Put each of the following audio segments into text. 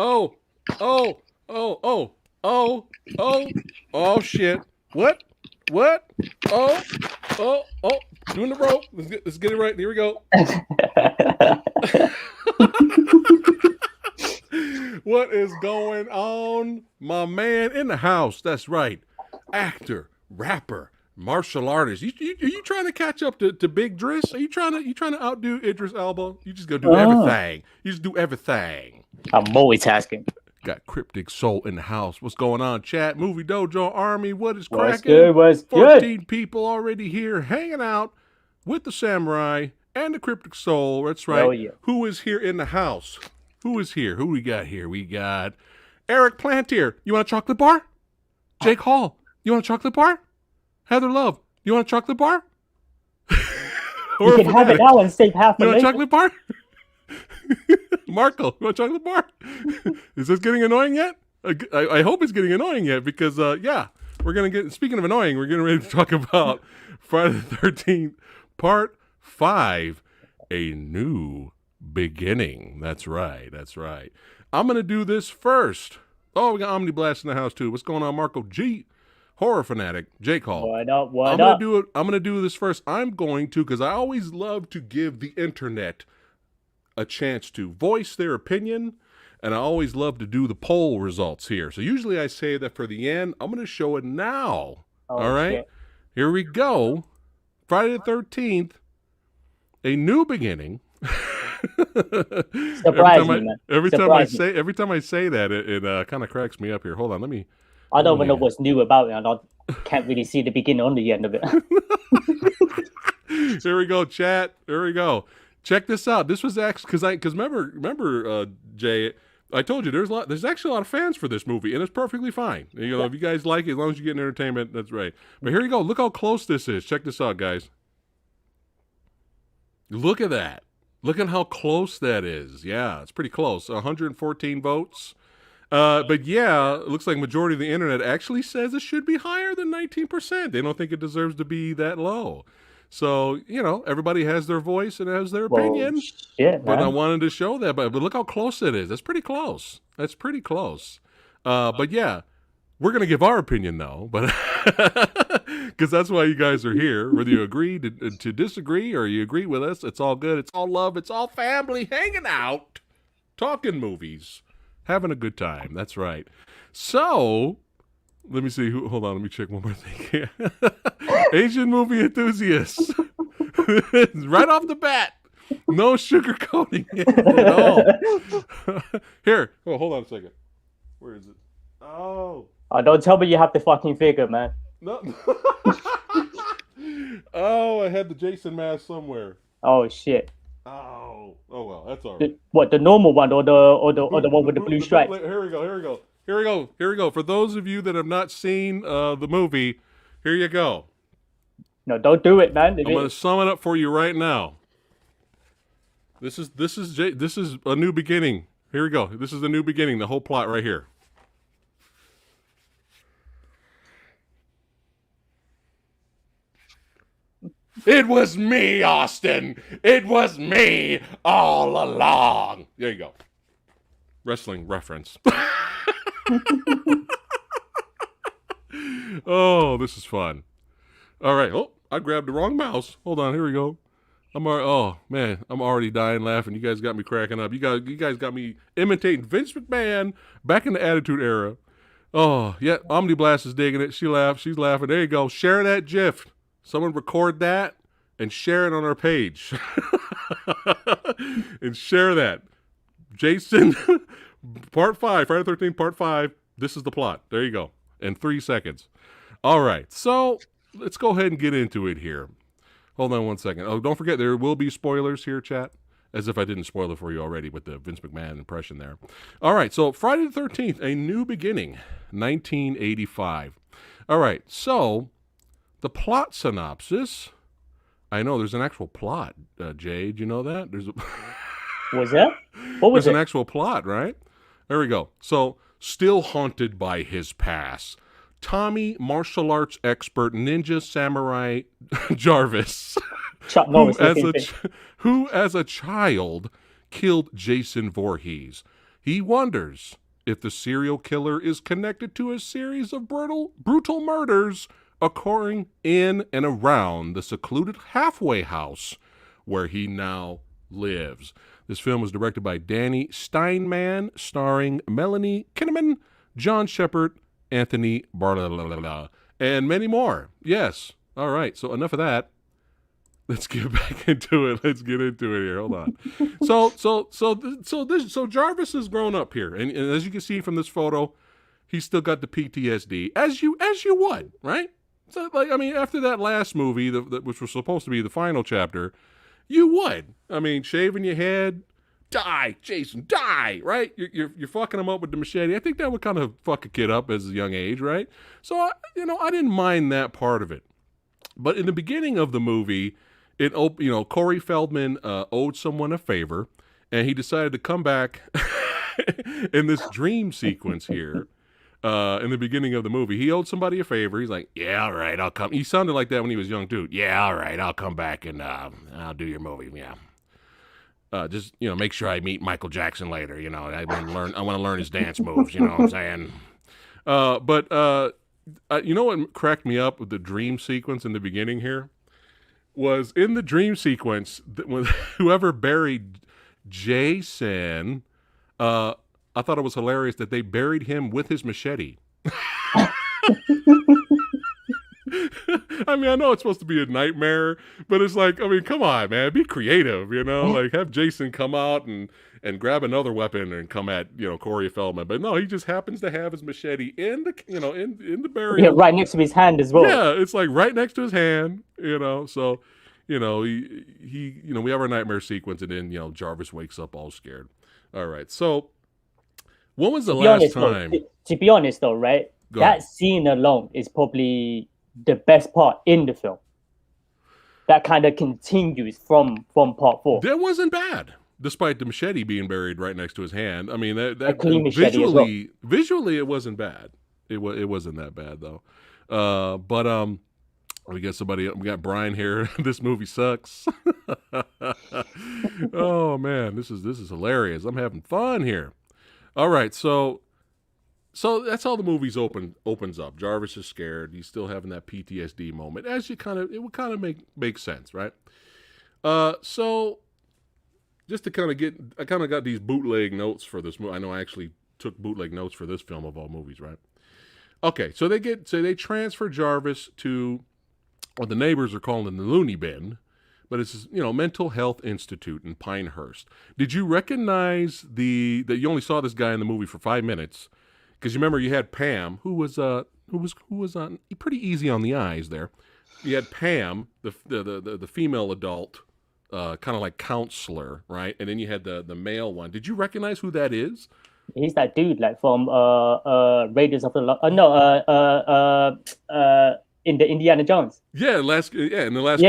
Oh, oh, oh, oh, oh, oh, oh, shit. What? What? Oh, oh, oh. Doing the rope. Let's get it right. Here we go. What is going on? My man in the house. That's right. Actor, rapper, martial artist. Are you trying to catch up to Big Driss? Are you trying to outdo Idris Elba? You just gonna do everything. You just do everything. I'm multitasking. Got Cryptic Soul in the house. What's going on, chat? Movie Dojo Army, what is What's cracking? good? What's 14 good? people already here hanging out with the Samurai and the Cryptic Soul. That's right. Oh, yeah. Who is here in the house? Who is here? Who we got here? We got Eric Plantier. You want a chocolate bar? Jake Hall. You want a chocolate bar? Heather Love. You want a chocolate bar? You can have it now and save half You a want a minute. chocolate bar? Marco, you want a chocolate bar? Is this getting annoying yet? I hope it's getting annoying yet because, yeah, we're going to get, speaking of annoying, we're getting ready to talk about Friday the 13th, Part 5, A New Beginning. That's right. That's right. I'm going to do this first. Oh, we got Omni Blast in the house, too. What's going on, Marco G? Horror Fanatic, Jake Hall. What up? What I'm up? going to do this first. I'm going to, because I always love to give the internet a chance to voice their opinion, and I always love to do the poll results here. So usually I say that for the end. I'm going to show it now. All right? Shit. Here we go. Friday the 13th, A New Beginning. Surprise me, man. Every Surprise me. time I say that, it kind of cracks me up here. Hold on, let me. I don't even know what's new about it. I can't really see the beginning or the end of it. Here we go, chat. Here we go. Check this out. This was actually because remember, Jay, I told you there's actually a lot of fans for this movie, and it's perfectly fine. You know, if you guys like it, as long as you get entertainment, that's right. But here you go. Look how close this is. Check this out, guys. Look at that. Look at how close that is. Yeah, it's pretty close. 114 votes. But yeah, it looks like majority of the internet actually says it should be higher than 19%. They don't think it deserves to be that low. So, you know, everybody has their voice and has their opinion. Shit, but man. I wanted to show that. But look how close it is. That's pretty close. That's pretty close. But yeah, we're going to give our opinion though. But because that's why you guys are here. Whether you agree to disagree or you agree with us, it's all good. It's all love. It's all family hanging out, talking movies, having a good time. That's right. So let me see. Hold on. Let me check one more thing. Asian movie enthusiasts. Right off the bat. No sugarcoating it at all. Here. Oh, hold on a second. Where is it? Oh. Don't tell me you have the fucking figure, man. No. Oh, I had the Jason mask somewhere. Oh shit. Oh well, that's all right. The normal one or the one with the blue stripe? Here we go. For those of you that have not seen the movie, here you go. No, don't do it, man. I'm going to sum it up for you right now. This is a new beginning. Here we go. This is the new beginning. The whole plot right here. It was me, Austin. It was me all along. There you go. Wrestling reference. Oh, this is fun. All right. Oh, I grabbed the wrong mouse. Hold on. Here we go. I'm already dying laughing. You guys got me cracking up. You guys got me imitating Vince McMahon back in the Attitude Era. Oh, yeah. Omni Blast is digging it. She laughed. She's laughing. There you go. Share that GIF. Someone record that and share it on our page. And share that. Jason, Part 5, Friday the 13th, Part 5. This is the plot. There you go. In 3 seconds. All right. So let's go ahead and get into it here. Hold on one second. Oh, don't forget, there will be spoilers here, chat. As if I didn't spoil it for you already with the Vince McMahon impression there. All right. So Friday the 13th, A New Beginning, 1985. All right. So the plot synopsis. I know there's an actual plot, Jay. Did you know that? Was that? What was There's it? an actual plot, right? There we go. So, still haunted by his past, Tommy, martial arts expert, ninja samurai Jarvis, Chuck Norris who as a child killed Jason Voorhees, He wonders if the serial killer is connected to a series of brutal murders occurring in and around the secluded halfway house where he now lives. This film was directed by Danny Steinman, starring Melanie Kinnaman, John Shepard, Anthony Barla, and many more. Yes. All right. So enough of that. Let's get back into it. Let's get into it here. Hold on. So Jarvis has grown up here, and as you can see from this photo, he's still got the PTSD, as you would, right? So, like, I mean, after that last movie, which was supposed to be the final chapter, you would. I mean, shaving your head, die, Jason, die, right? You're fucking him up with the machete. I think that would kind of fuck a kid up as a young age, right? So, I didn't mind that part of it. But in the beginning of the movie, Corey Feldman owed someone a favor, and he decided to come back in this dream sequence here. In the beginning of the movie, he owed somebody a favor. He's like, "Yeah, all right, I'll come." He sounded like that when he was young, dude. "Yeah, all right, I'll come back and I'll do your movie. Yeah, just make sure I meet Michael Jackson later. I want to learn his dance moves. You know what I'm saying?" But you know what cracked me up with the dream sequence in the beginning here was in the dream sequence when whoever buried Jason. I thought it was hilarious that they buried him with his machete. I mean, I know it's supposed to be a nightmare, but it's like, I mean, come on, man, be creative, like have Jason come out and grab another weapon and come at, Corey Feldman. But no, he just happens to have his machete in the, in the burial. Yeah, right next to his hand as well. Yeah, it's like right next to his hand, so, he we have our nightmare sequence, and then, Jarvis wakes up all scared. All right, so when was the last time? To be honest, though, right? That scene alone is probably the best part in the film. That kind of continues from part 4. That wasn't bad, despite the machete being buried right next to his hand. I mean, that clean machete as well. Visually, it wasn't bad. It wasn't that bad though. But we got Brian here. This movie sucks. Oh man, this is hilarious. I'm having fun here. All right, so that's how the movie's opens up. Jarvis is scared. He's still having that PTSD moment. It would kind of make sense, right? So just to kind of I kind of got these bootleg notes for this movie. I know I actually took bootleg notes for this film of all movies, right? Okay, so they transfer Jarvis to what the neighbors are calling the loony bin, but it's mental health institute in Pinehurst. Did you recognize that you only saw this guy in the movie for 5 minutes? Because you remember you had Pam, who was pretty easy on the eyes there. You had Pam, the female adult, kind of like counselor, right? And then you had the male one. Did you recognize who that is? He's that dude like from Raiders of the in the Indiana Jones. Yeah, in the Last Crusade.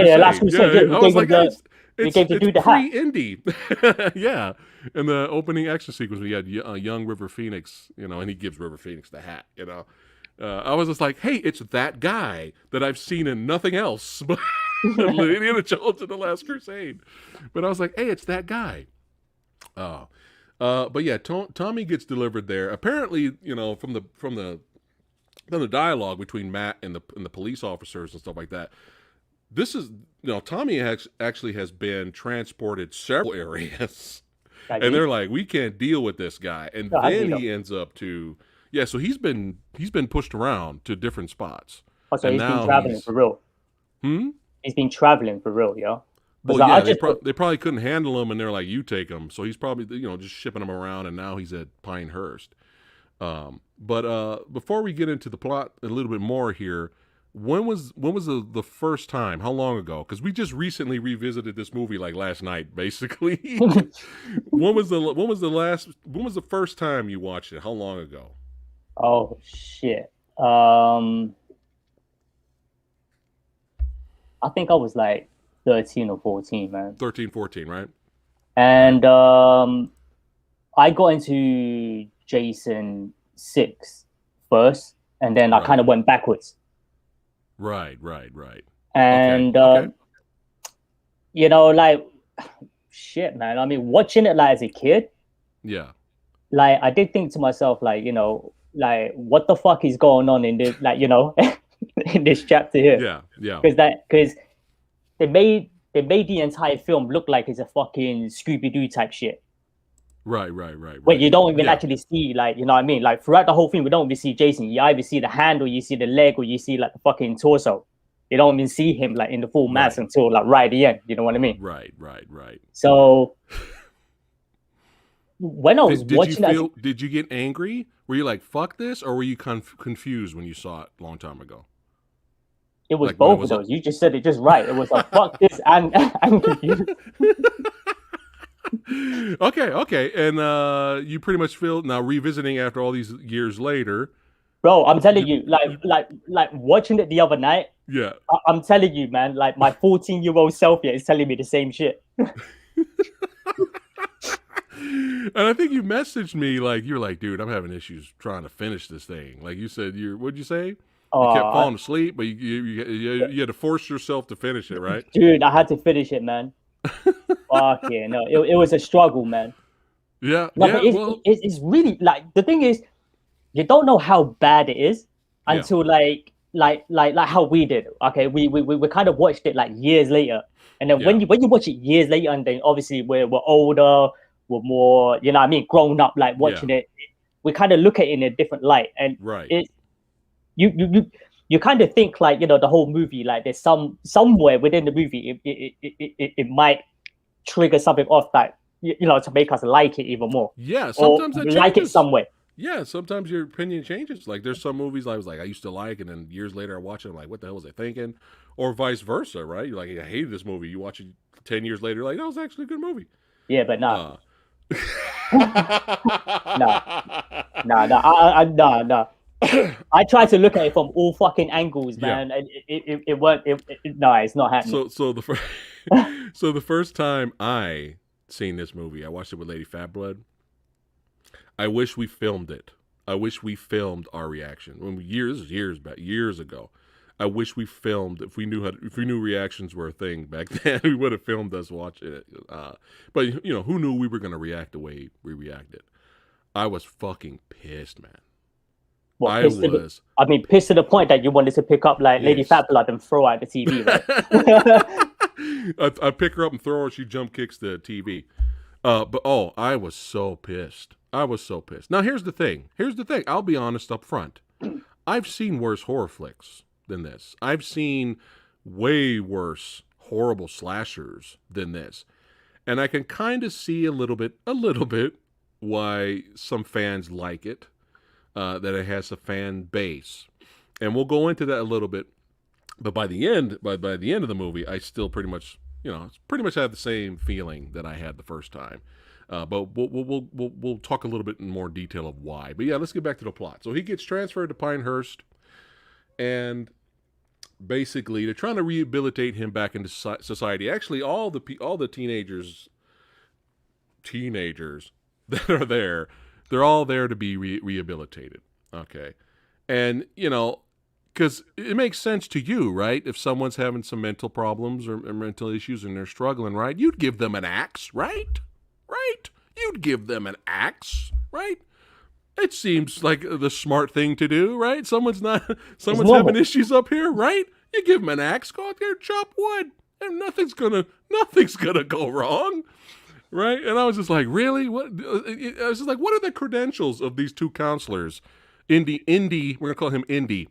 Yeah. I was like, it's pre-indie. Yeah. In the opening action sequence, we had young River Phoenix, and he gives River Phoenix the hat, I was just like, hey, it's that guy that I've seen in nothing else but Indiana Jones and the Last Crusade. But I was like, hey, it's that guy. But yeah, Tommy gets delivered there. Apparently, from the dialogue between Matt and the police officers and stuff like that, this is, Tommy actually has been transported several areas, and they're like, we can't deal with this guy, and then he ends up to, so he's been pushed around to different spots. Oh, so he's been traveling for real. He's been traveling for real, yeah. Well, yeah, they probably couldn't handle him, and they're like, you take him. So he's probably, just shipping him around, and now he's at Pinehurst. But before we get into the plot a little bit more here, when was the first time? How long ago? Because we just recently revisited this movie like last night, basically. When was the first time you watched it? How long ago? Oh shit. I think I was like 13 or 14, man. 13, 14, right? And I got into Jason 6 first, and then I kind of went backwards. Right. And okay. Like, shit, man. I mean, watching it like as a kid, yeah, like I did think to myself, like, like what the fuck is going on in this, like, in this chapter here? Yeah, yeah. Because they made the entire film look like it's a fucking Scooby Doo type shit. Right, right, right, Where right. you don't even Yeah, actually see, like, you know what I mean? Like throughout the whole thing, we don't even see Jason. You either see the hand or you see the leg or you see like the fucking torso. You don't even see him like in the full mass right, until like right at the end. You know what I mean? right, right, right. So when I was Did you watching that, feel? Did you get angry? Were you like fuck this, or were you confused when you saw it a long time ago? it was Like when it both of was like. those. You just said it just right. It was a fuck this and and confused. Okay, okay, and you pretty much feel now revisiting after all these years later. Bro, I'm telling You, you, like watching it the other night, yeah, I'm telling you, man, like my 14-year-old self here is telling me the same shit. and I think you messaged me like you're like, dude, I'm having issues trying to finish this thing. Like you said, what'd you say? You kept Oh, falling asleep, but you had to force yourself to finish it, right? dude, I had to finish it, man. Fuck yeah, no, it was a struggle, man. Yeah, No, but yeah. Well, it's really like the thing is, you don't know how bad it is yeah, until like how we did. Okay, we kind of watched it like years later, and then yeah, when you watch it years later, and then obviously we're older, we're more, you know what I mean, grown up, like yeah. watching it, we kind of look at it in a different light, and Right. it you kind of think like, the whole movie, like there's somewhere within the movie it might trigger something off that, to make us like it even more, Yeah. or Sometimes that like it changes. somewhere. Yeah, sometimes your opinion changes. Like there's some movies I was like I used to like, and then years later I watch it, I'm like, what the hell was I thinking? Or vice versa, right? You're like, I hated this movie. You watch it 10 years later, like that was actually a good movie. Yeah, but nah, Uh, nah, nah. I tried to look at it from all fucking angles, yeah. man, and it weren't. No, it's not happening. So the first, so the first time I seen this movie, I watched it with Lady Fat Blood. I wish we filmed it. I wish we filmed our reaction when years back, years ago. I wish we filmed if we knew reactions were a thing back then. We would have filmed us watching it. But who knew we were gonna react the way we reacted? I was fucking pissed, man. What I pissed? was. I mean, pissed to the point that you wanted to pick up like Lady Pissed. Fat Blood and throw out the TV, right? I pick her up and throw her. She jump kicks the TV. But I was so pissed. I was so pissed. Now here's the thing. I'll be honest up front. I've seen worse horror flicks than this. I've seen way worse horrible slashers than this. And I can kind of see a little bit why some fans like it. That it has a fan base. And we'll go into that a little bit. But by the end of the movie, I still pretty much have the same feeling that I had the first time. But we'll talk a little bit in more detail of why. But yeah, let's get back to the plot. So he gets transferred to Pinehurst, and basically they're trying to rehabilitate him back into society. Actually, all the teenagers that are there, they're all there to be rehabilitated. Okay, and because it makes sense to you, right? If someone's having some mental problems or mental issues and they're struggling, right? You'd give them an axe, right? Right? You'd give them an axe, right? It seems like the smart thing to do, right? Someone's having issues up here, right? You give them an axe, go out there, chop wood, and nothing's gonna go wrong, right? And I was just like, really? What? I was just like, what are the credentials of these two counselors? Indy, we're gonna call him Indy.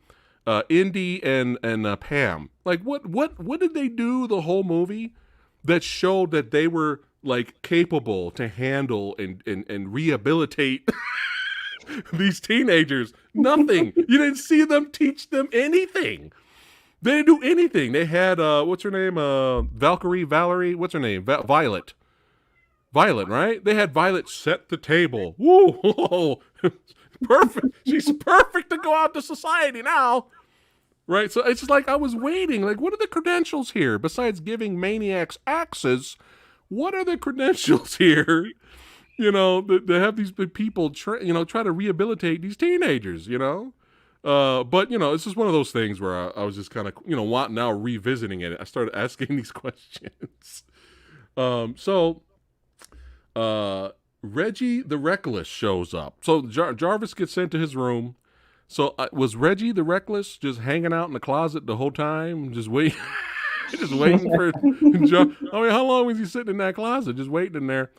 Indy and Pam. Like, what did they do the whole movie that showed that they were like capable to handle and rehabilitate these teenagers? Nothing. You didn't see them teach them anything. They didn't do anything. They had what's her name? Valerie. What's her name? Violet. Violet, right? They had Violet set the table. Woo! Perfect. She's perfect to go out to society now. Right? So it's like I was waiting. Like, what are the credentials here? Besides giving maniacs axes, what are the credentials here? They have these people try to rehabilitate these teenagers, But, it's just one of those things where I was just kind of, now revisiting it. I started asking these questions. So Reggie the Reckless shows up. So Jarvis gets sent to his room. So was Reggie the Reckless just hanging out in the closet the whole time, just waiting, just waiting for? I mean, how long was he sitting in that closet, just waiting in there?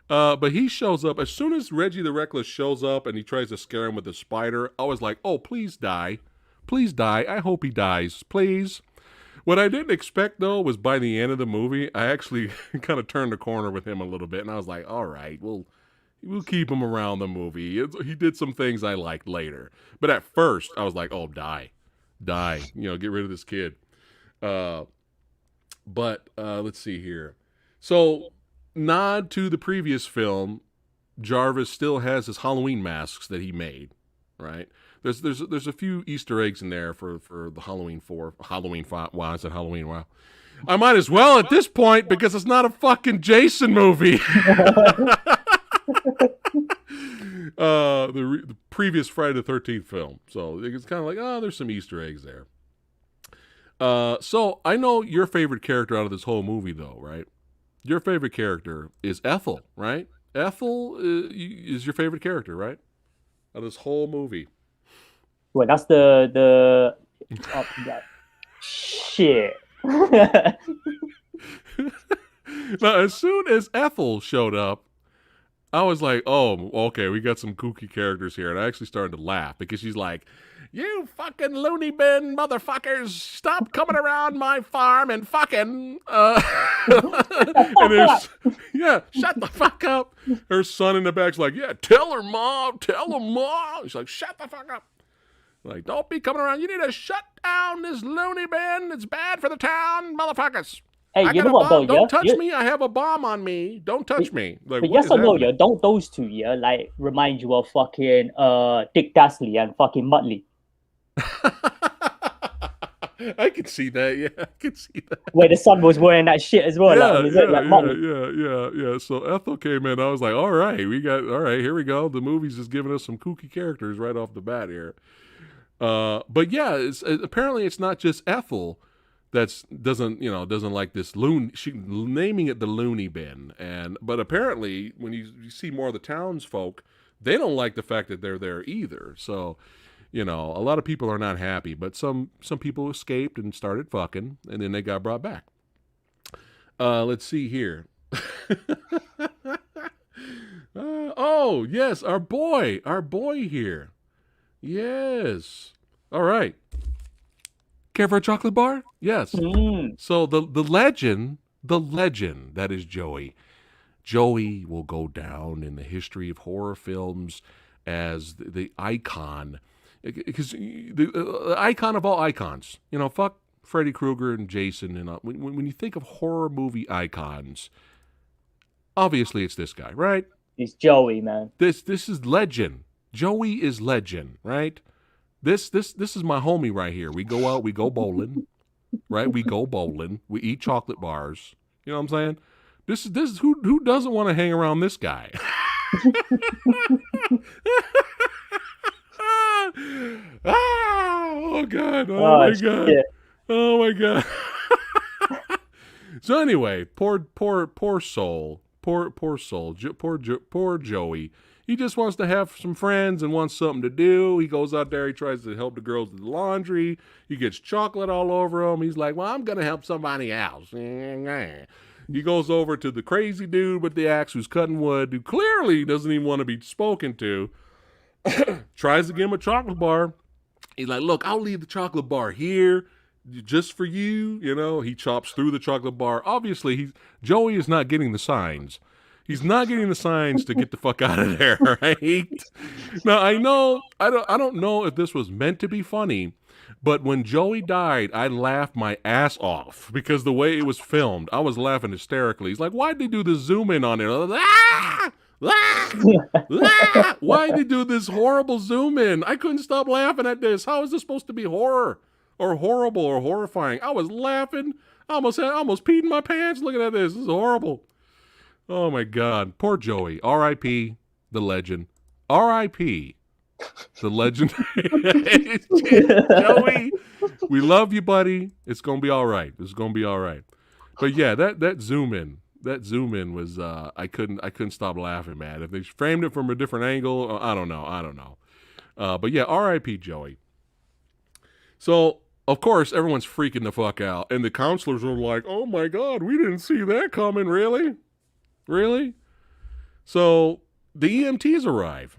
But he shows up as soon as Reggie the Reckless shows up, and he tries to scare him with a spider. I was like, "Oh, please die, please die! I hope he dies, please." What I didn't expect though was by the end of the movie, I actually kind of turned the corner with him a little bit, and I was like, "All right, we'll keep him around the movie." He did some things I liked later, but at first I was like, "Oh, die, get rid of this kid." But let's see here. So, nod to the previous film, Jarvis still has his Halloween masks that he made, right? There's a few Easter eggs in there for the Halloween 5. Wow, I said Halloween. Wow, I might as well at this point because it's not a fucking Jason movie. The previous Friday the 13th film, so it's kind of like, oh, there's some Easter eggs there. So I know your favorite character out of this whole movie, though, right? Your favorite character is Ethel, right? Ethel is your favorite character, right? Out of this whole movie. Well, that's the shit. Now, as soon as Ethel showed up, I was like, oh, okay, we got some kooky characters here. And I actually started to laugh because she's like, "You fucking loony bin motherfuckers, stop coming around my farm and fucking, and yeah, shut the fuck up." Her son in the back's like, "Yeah, tell her, Mom, tell her, Mom." She's like, "Shut the fuck up. Like, don't be coming around. You need to shut down this loony bin. It's bad for the town, motherfuckers." Hey, you know what, though? Don't touch me. I have a bomb on me. Don't touch me. Like, but yes or no, yeah, don't those two, yeah, like remind you of fucking Dick Dastardly and fucking Muttley? I can see that. Yeah, I can see that. Where the son was wearing that shit as well. Yeah. So Ethel came in. I was like, all right, here we go. The movie's just giving us some kooky characters right off the bat here. But yeah, apparently it's not just Ethel doesn't like this naming it the loony bin, but apparently when you see more of the townsfolk, they don't like the fact that they're there either. So, a lot of people are not happy, but some people escaped and started fucking, and then they got brought back. Let's see here. Oh yes, our boy here. Yes. All right. Care for a chocolate bar? Yes. So the legend that is Joey. Joey will go down in the history of horror films as the icon, because the icon of all icons. Fuck Freddy Krueger and Jason, and when you think of horror movie icons, obviously it's this guy, right? It's Joey, man. This is legend. Joey is legend, right? This is my homie right here. We go out, we go bowling, right? We go bowling, we eat chocolate bars. You know what I'm saying? This is who doesn't want to hang around this guy? Oh God! Oh my God! Shit. Oh my God! So anyway, poor soul, poor Joey. He just wants to have some friends and wants something to do. He goes out there. He tries to help the girls with the laundry. He gets chocolate all over him. He's like, "Well, I'm going to help somebody else." He goes over to the crazy dude with the axe who's cutting wood, who clearly doesn't even want to be spoken to. Tries to give him a chocolate bar. He's like, "Look, I'll leave the chocolate bar here just for you." He chops through the chocolate bar. Obviously, Joey is not getting the signs. He's not getting the signs to get the fuck out of there, right? Now, I don't know if this was meant to be funny, but when Joey died, I laughed my ass off because the way it was filmed, I was laughing hysterically. He's like, "Why'd they do the zoom in on it?" Why'd they do this horrible zoom in? I couldn't stop laughing at this. How is this supposed to be horror or horrible or horrifying? I was laughing. I almost peed in my pants looking at this. This is horrible. Oh my God. Poor Joey. R.I.P. the legend. R.I.P. the legend. Joey, we love you, buddy. It's going to be all right. It's going to be all right. But yeah, that zoom in zoom in was I couldn't stop laughing, man. If they framed it from a different angle, I don't know. But yeah, R.I.P. Joey. So of course everyone's freaking the fuck out, and the counselors are like, "Oh my god, we didn't see that coming, really, really." So the EMTs arrive,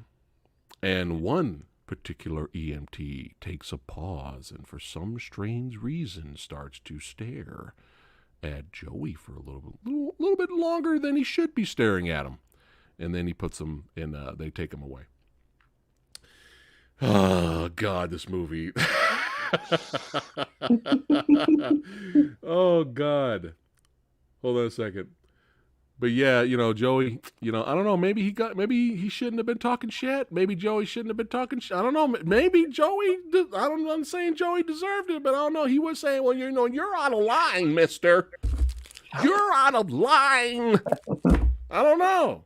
and one particular EMT takes a pause and for some strange reason starts to stare at Joey for a little bit longer than he should be staring at him. And then he puts him in, they take him away. Oh, God, this movie. Oh, God. Hold on a second. But yeah, Joey, I don't know. Maybe he shouldn't have been talking shit. Maybe Joey shouldn't have been talking shit. I don't know. Maybe Joey, I'm saying Joey deserved it, but I don't know. He was saying, well, you're out of line, mister. You're out of line. I don't know.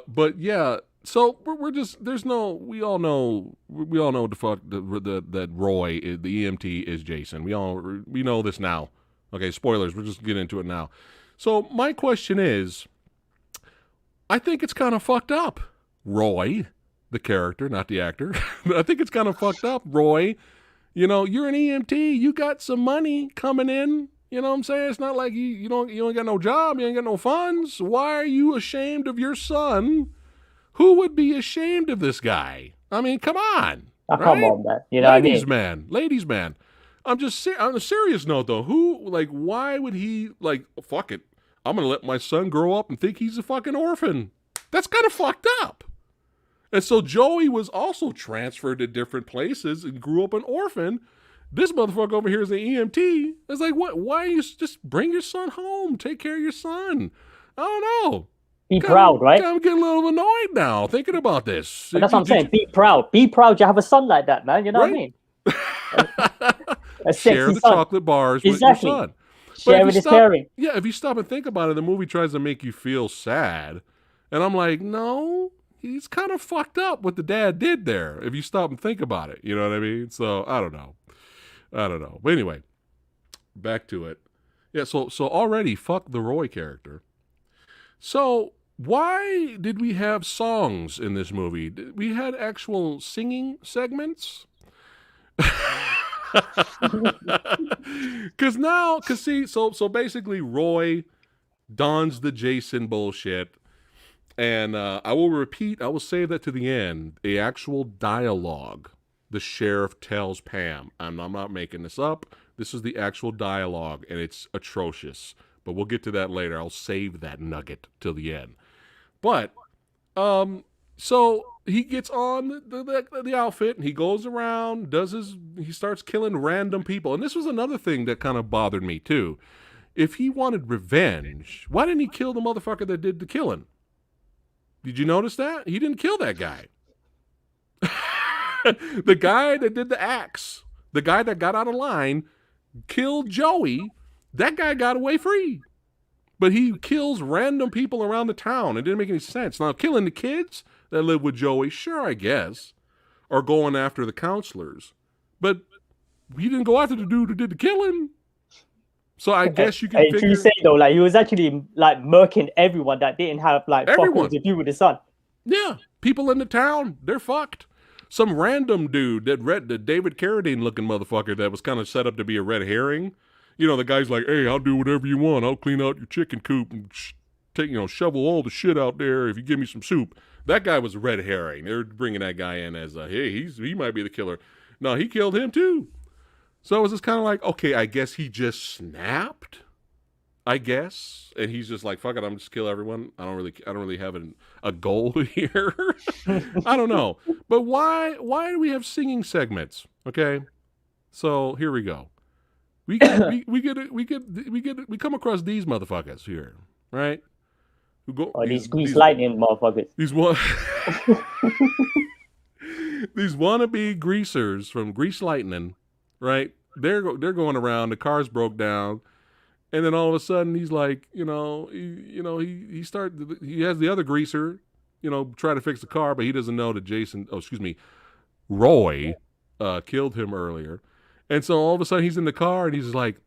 But yeah, so we're just, we all know that Roy, the EMT, is Jason. We know this now. Okay, spoilers. We're just getting into it now. So my question is, I think it's kind of fucked up. Roy, the character, not the actor. I think it's kind of fucked up, Roy. You're an EMT. You got some money coming in. You know what I'm saying? It's not like you ain't got no job. You ain't got no funds. Why are you ashamed of your son? Who would be ashamed of this guy? I mean, come on. Right? Come on, man. Ladies, man. I'm just on a serious note, though. Why would he, fuck it. I'm going to let my son grow up and think he's a fucking orphan. That's kind of fucked up. And so Joey was also transferred to different places and grew up an orphan. This motherfucker over here is an EMT. It's like, what? Why you just bring your son home? Take care of your son. I don't know. Be proud, right? I'm getting a little annoyed now thinking about this. But that's what I'm saying. Be proud. Be proud you have a son like that, man. You know what I mean? Share the chocolate bars with your son. Share with his caring. Yeah, if you stop and think about it, the movie tries to make you feel sad. And I'm like, no, he's kind of fucked up what the dad did there, if you stop and think about it. You know what I mean? So, I don't know. But anyway, back to it. Yeah, so already, fuck the Roy character. So, why did we have songs in this movie? We had actual singing segments? So basically Roy dons the Jason bullshit, and I will save that to the end, the actual dialogue the sheriff tells Pam. I'm not making this up. This is the actual dialogue, and it's atrocious, but we'll get to that later. I'll save that nugget till the end. But so he gets on the outfit and he goes around, he starts killing random people. And this was another thing that kind of bothered me too. If he wanted revenge, why didn't he kill the motherfucker that did the killing? Did you notice that? He didn't kill that guy. The guy that did the axe, the guy that got out of line, killed Joey. That guy got away free. But he kills random people around the town. It didn't make any sense. Now, killing the kids that live with Joey, sure, I guess, or going after the counselors. But he didn't go after the dude who did the killing. So I guess you can figure... True say, though, he was actually, murking everyone that didn't have, fucking to do with the son. Yeah. People in the town, they're fucked. Some random dude the David Carradine-looking motherfucker that was kind of set up to be a red herring. The guy's like, hey, I'll do whatever you want. I'll clean out your chicken coop and shovel all the shit out there if you give me some soup. That guy was a red herring. They're bringing that guy in as hey, he might be the killer. No, he killed him too. So it was just kind of like, okay, I guess he just snapped. I guess, and he's just like, fuck it, I'm just kill everyone. I don't really have a goal here. I don't know, but why do we have singing segments? Okay, so here we go. We come across these motherfuckers here, right? These Grease Lightning motherfuckers. These wannabe greasers from Grease Lightning, right? They're going around. The car's broke down. And then all of a sudden he's like, he has the other greaser, try to fix the car, but he doesn't know that Roy killed him earlier. And so all of a sudden he's in the car and he's like,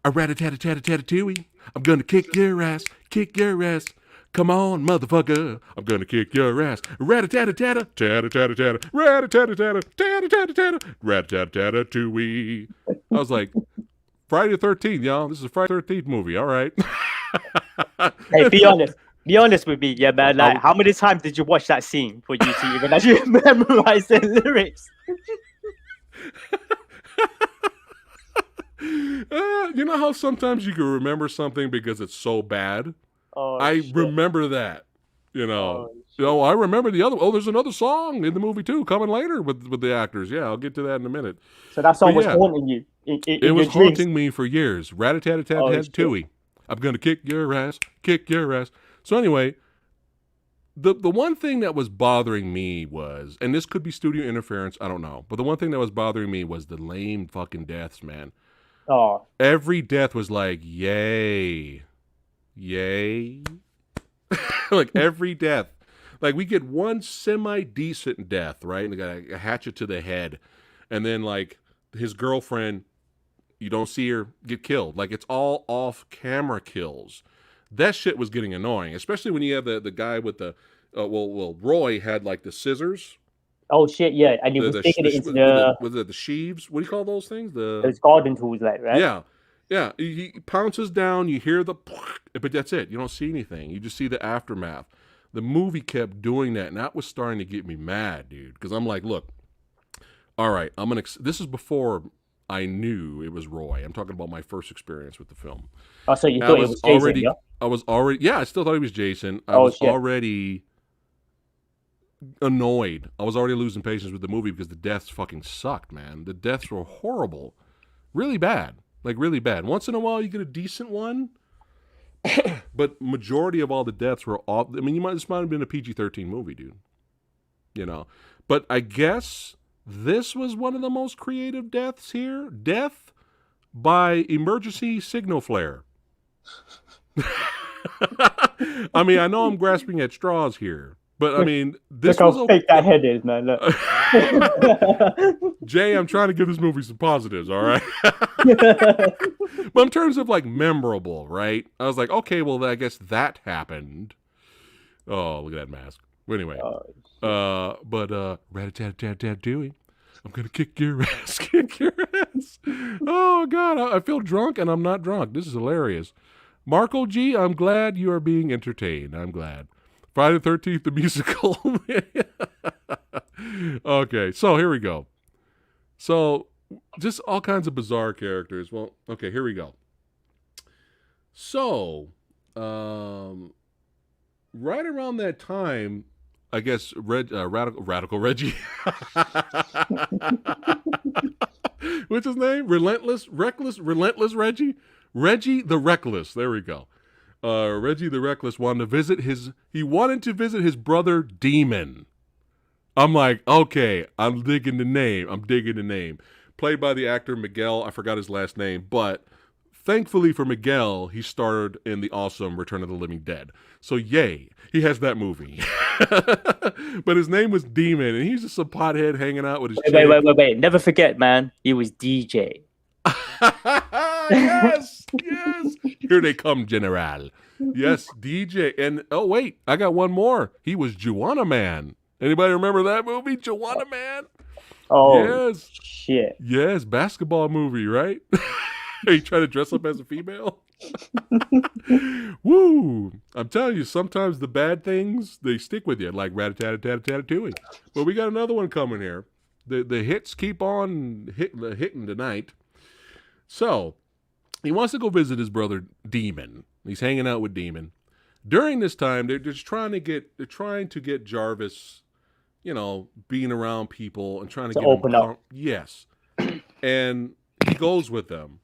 A rat-a-tat-a-tat-a-tat-a-tooey. I'm gonna kick your ass, kick your ass. Come on, motherfucker. I'm gonna kick your ass. Rat-a-tat-a-tat-a, tat-a-tat-a-tat-a, rat-a-tat-a-tat-a, tat-a-tat-a-tat-a, rat-a-tat-a-tat-a-tooey. I was like, Friday the 13th, y'all. This is a Friday the 13th movie. All right. Hey, be honest. Be honest with me, yeah, man. Like, I- how many times did you watch that scene for you to even actually memorize the lyrics? You know how sometimes you can remember something because it's so bad? Oh, I shit. remember that. You know. Oh, You know, I remember the other. Oh, there's another song in the movie too, coming later with the actors. Yeah, I'll get to that in a minute. So that song But was yeah. haunting you in It was your dreams. haunting me for years. Rat-a-tat-a-tat-a-tat-a-tooey. I'm gonna kick your ass, kick your ass. So anyway, the one thing that was bothering me was, and this could be studio interference, I don't know, but the one thing that was bothering me was the lame fucking deaths, man. Oh, Every death was like, yay, yay. Like every death. Like we get one semi-decent death, right? And they got a hatchet to the head. And then like his girlfriend, you don't see her get killed. Like it's all off-camera kills. That shit was getting annoying, especially when you have the guy with the, Roy had like the scissors. oh shit, yeah, and he was taking it into the Was it the sheaves? What do you call those things? those garden tools, like, right? Yeah. Yeah. He pounces down, you hear the, but that's it. You don't see anything. You just see the aftermath. The movie kept doing that, and that was starting to get me mad, dude. Because I'm like, look, all right, this is before I knew it was Roy. I'm talking about my first experience with the film. Oh, so you thought it was Jason, yeah? I still thought he was Jason. I Oh, was shit. already annoyed. I was already losing patience with the movie because the deaths fucking sucked, man. The deaths were horrible. Really bad. Like, really bad. Once in a while, you get a decent one. But majority of all the deaths were off. I mean, this might have been a PG-13 movie, dude. You know. But I guess this was one of the most creative deaths here. Death by emergency signal flare. I mean, I know I'm grasping at straws here, but I mean, this Look was how fake that head is, man. Look. Jay, I'm trying to give this movie some positives, all right? But in terms of like memorable, right? I was like, okay, well, I guess that happened. Oh, look at that mask. But anyway, rat-a-tat-tat-tat-tooey. I'm gonna kick your ass, kick your ass. Oh God, I feel drunk and I'm not drunk. This is hilarious. Marco G, I'm glad you are being entertained. I'm glad. Friday the 13th, the musical. Okay, so here we go. So just all kinds of bizarre characters. Well, okay, here we go. So, right around that time, I guess Radical Reggie. What's his name? Relentless Reggie? Reggie the Reckless. There we go. Reggie the Reckless wanted to visit his brother Demon. I'm like, okay, I'm digging the name. Played by the actor Miguel, I forgot his last name, but thankfully for Miguel, he starred in the awesome Return of the Living Dead. So yay, he has that movie. But his name was Demon, and he's just a pothead hanging out with his Wait. Never forget, man. He was DJ. Yes. Here they come, General. Yes, DJ. And oh wait, I got one more. He was Juana Man. Anybody remember that movie, Juana Man? Oh, yes. Shit. Yes, basketball movie, right? Are you trying to dress up as a female? Woo! I'm telling you, sometimes the bad things, they stick with you, like rat-a-tat-a-tat-a-tat-a-tooey. But we got another one coming here. The hits keep on hitting tonight. So, he wants to go visit his brother Demon. He's hanging out with Demon. During this time, they're trying to get Jarvis, you know, being around people and trying to get open him up. Yes. And he goes with them.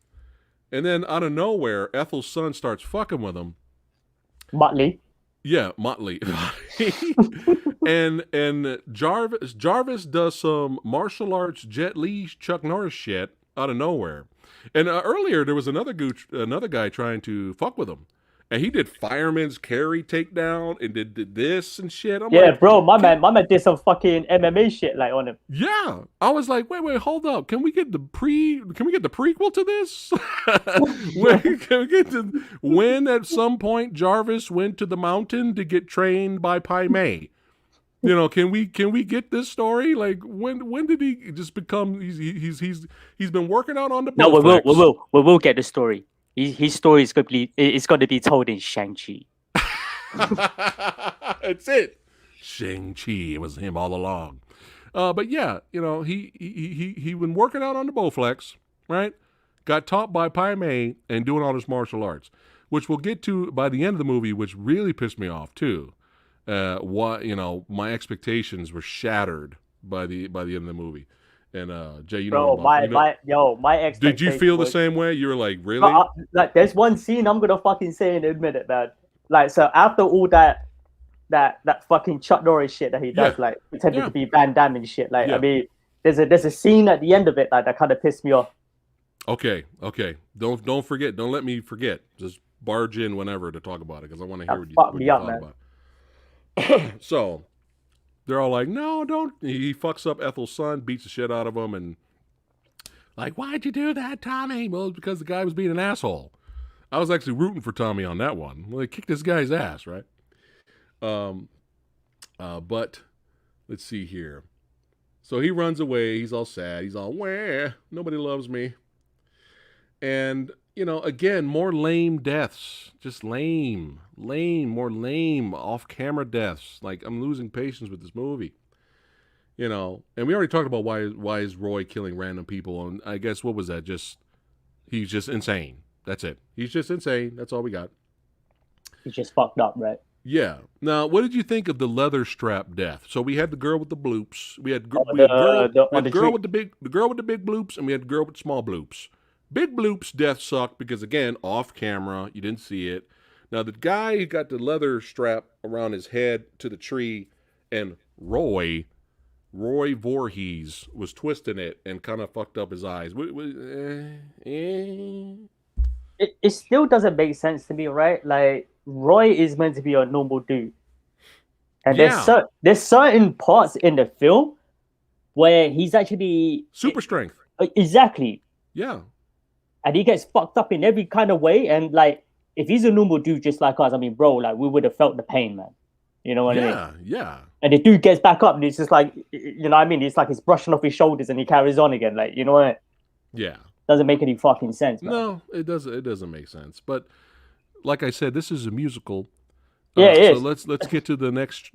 And then out of nowhere, Ethel's son starts fucking with him. Motley. Yeah, Motley. and Jarvis does some martial arts Jet Li Chuck Norris shit out of nowhere. And earlier there was another guy trying to fuck with him. and he did fireman's carry takedown and did this and shit. I'm Yeah, like, bro, my man did some fucking MMA shit like on him. yeah. I was like, wait, hold up. Can we get the prequel to this? Can we get to when at some point Jarvis went to the mountain to get trained by Pai Mei? You know, can we get this story? Like when did he just become he's been working out on the No, Bowflex. we will get the story. His story is going to be told in Shang-Chi. That's it. Shang-Chi. It was him all along. But yeah, you know, he been working out on the Bowflex, right? Got taught by Pai Mei and doing all this martial arts, which we'll get to by the end of the movie, which really pissed me off too. My expectations were shattered by the end of the movie. And Jay, you know Bro, what about, my expectation. did you feel the was, same way? You were like, really? like, there's one scene I'm gonna fucking say in a minute, man. Like, so after all that fucking Chuck Norris shit that he does, like pretending to be Van Damme and shit. Like, I mean, there's a scene at the end of it like that kind of pissed me off. Okay. Don't forget. Don't let me forget. Just barge in whenever to talk about it because I want to hear what you thought about it. So they're all like, no, don't. He fucks up Ethel's son, beats the shit out of him, and like, why'd you do that, Tommy? Well, it's because the guy was being an asshole. I was actually rooting for Tommy on that one. Well, they kicked this guy's ass, right? But let's see here. So he runs away. He's all sad. He's all, wah, nobody loves me. And, you know, again, more lame deaths. Just lame, more lame off-camera deaths. Like, I'm losing patience with this movie. You know, and we already talked about why is Roy killing random people. And I guess, what was that? He's just insane. That's it. He's just insane. That's all we got. He's just fucked up, right? Yeah. Now, what did you think of the leather strap death? So we had the girl with the bloops. We had girl with the big bloops, and we had the girl with small bloops. Big bloops death sucked because, again, off camera, you didn't see it. Now the guy who got the leather strap around his head to the tree, and Roy Voorhees was twisting it and kind of fucked up his eyes. It still doesn't make sense to me, right? Like, Roy is meant to be a normal dude, and there's certain parts in the film where he's actually super strength. Exactly. Yeah. And he gets fucked up in every kind of way. And like, if he's a normal dude just like us, I mean, bro, like we would have felt the pain, man. You know what I mean? Yeah. And the dude gets back up, and it's just like, you know what I mean? It's like he's brushing off his shoulders, and he carries on again. Like, you know what I mean? Yeah. Doesn't make any fucking sense, man. No, it doesn't. It doesn't make sense. But like I said, this is a musical. Yeah, it is. So let's get to the next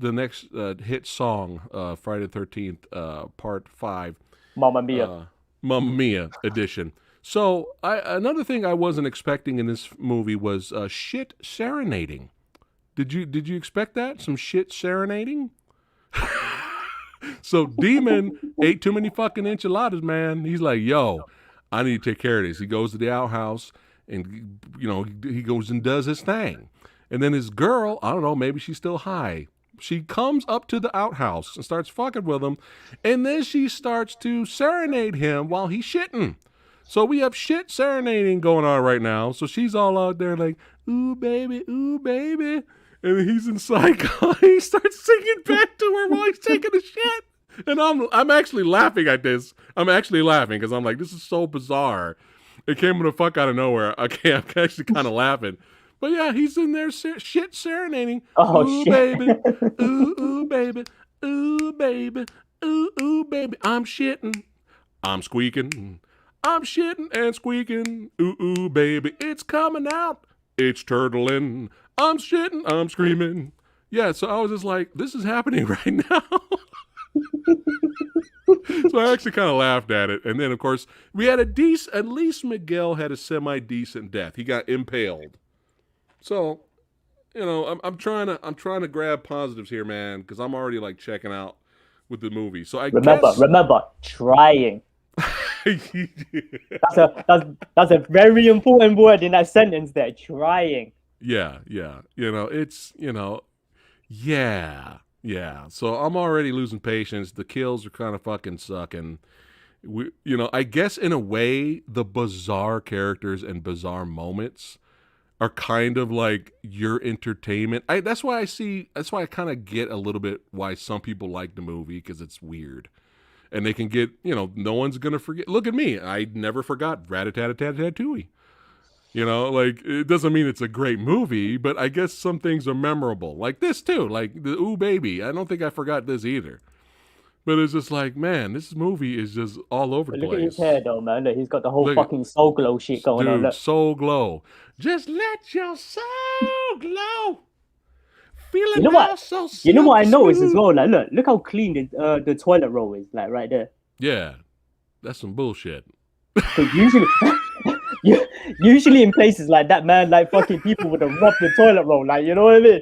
hit song, Friday the 13th, Part 5. Mamma Mia. Mamma Mia edition. So another thing I wasn't expecting in this movie was shit serenading. Did you expect that? Some shit serenading? So Demon ate too many fucking enchiladas, man. He's like, yo, I need to take care of this. He goes to the outhouse and, you know, he goes and does his thing. And then his girl, I don't know, maybe she's still high. She comes up to the outhouse and starts fucking with him. And then she starts to serenade him while he's shitting. So we have shit serenading going on right now. So she's all out there like, ooh, baby, ooh, baby. And he's in psycho. He starts singing back to her while he's taking a shit. And I'm actually laughing at this. I'm actually laughing because I'm like, this is so bizarre. It came from the fuck out of nowhere. Okay, I'm actually kind of laughing. But yeah, he's in there shit serenading. Oh, ooh, shit. Baby. Ooh, baby. Ooh, baby. Ooh, baby. I'm shitting. I'm squeaking. I'm shitting and squeaking. Ooh, baby. It's coming out. It's turtling. I'm shitting. I'm screaming. Yeah, so I was just like, this is happening right now. So I actually kind of laughed at it. And then, of course, we had at least Miguel had a semi-decent death. He got impaled. So, you know, I'm trying to grab positives here, man, because I'm already like checking out with the movie. So remember, trying. That's a very important word in that sentence there. Trying. Yeah. You know, it's, you know, yeah. So I'm already losing patience. The kills are kind of fucking sucking. You know, I guess in a way, the bizarre characters and bizarre moments are kind of like your entertainment. That's why I kind of get a little bit why some people like the movie, because it's weird. And they can get, no one's going to forget. Look at me. I never forgot Rat-a-tat-a-tat-tat-tooey. Like, it doesn't mean it's a great movie, but I guess some things are memorable. Like this, too. Like, the Ooh Baby. I don't think I forgot this either. But it's just like, man, this movie is just all over the place. Look at his hair, though, man. Look, he's got the whole fucking soul glow shit going on. Look. Soul glow. Just let your soul glow. You know what I noticed as well? Like, look how clean the toilet roll is, like right there. Yeah, that's some bullshit. Usually in places like that, man, like fucking people would have robbed the toilet roll, like, you know what I mean?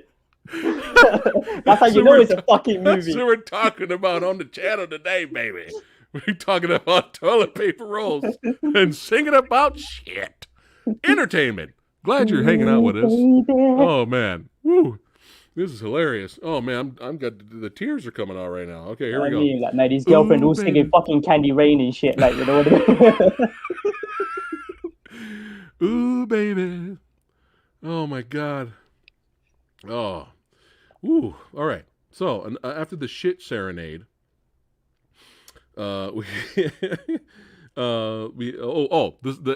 That's how you know it's a fucking movie. That's what we're talking about on the channel today, baby. We're talking about toilet paper rolls and singing about shit. Entertainment. Glad you're hanging out with us. Oh man, woo! This is hilarious. Oh man, I'm got the tears are coming out right now. Okay, here we go. Like, man, his girlfriend all singing fucking Candy Rain and shit, like, you know what I mean? Ooh, baby. Oh my god. Oh. Ooh. All right. So after the shit serenade, the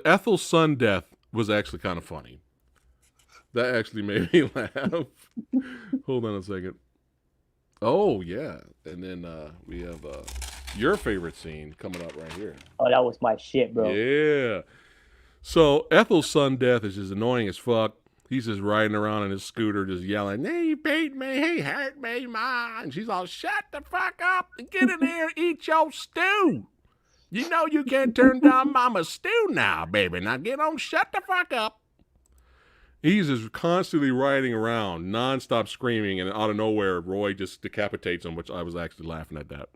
Ethel's son death was actually kind of funny. That actually made me laugh. Hold on a second. Oh yeah, and then we have your favorite scene coming up right here. Oh, that was my shit, bro. Yeah. So Ethel's son death is just annoying as fuck. He's just riding around on his scooter, just yelling, "He beat me, he hurt me, ma!" And she's all, "Shut the fuck up and get in here and eat your stew. You know you can't turn down mama's stew now, baby. Now get on, shut the fuck up." He's just constantly riding around, nonstop screaming, and out of nowhere, Roy just decapitates him, which I was actually laughing at that.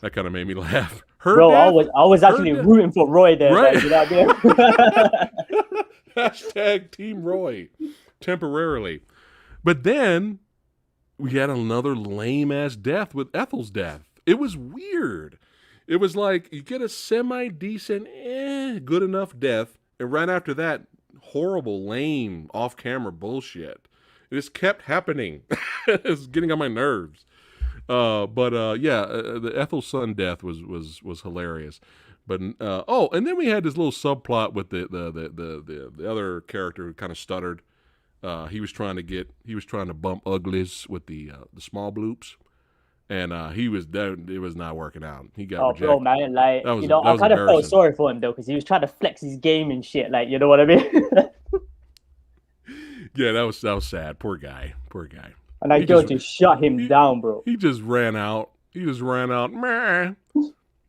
That kind of made me laugh. Bro, I was actually rooting for Roy there. Right? Like, you know what I mean? Hashtag Team Roy, temporarily. But then we had another lame-ass death with Ethel's death. It was weird. It was like you get a semi-decent, good enough death, and right after that, horrible, lame, off-camera bullshit. It just kept happening. It's getting on my nerves. The Ethel's son death was hilarious. But and then we had this little subplot with the other character who kind of stuttered. He was trying to bump uglies with the small bloops. And it was not working out. He got rejected. Bro, man, like, I kind of felt sorry for him though, because he was trying to flex his game and shit, like, you know what I mean? Yeah, that was sad. Poor guy. And that girl just shut him down, bro. He just ran out. Meh.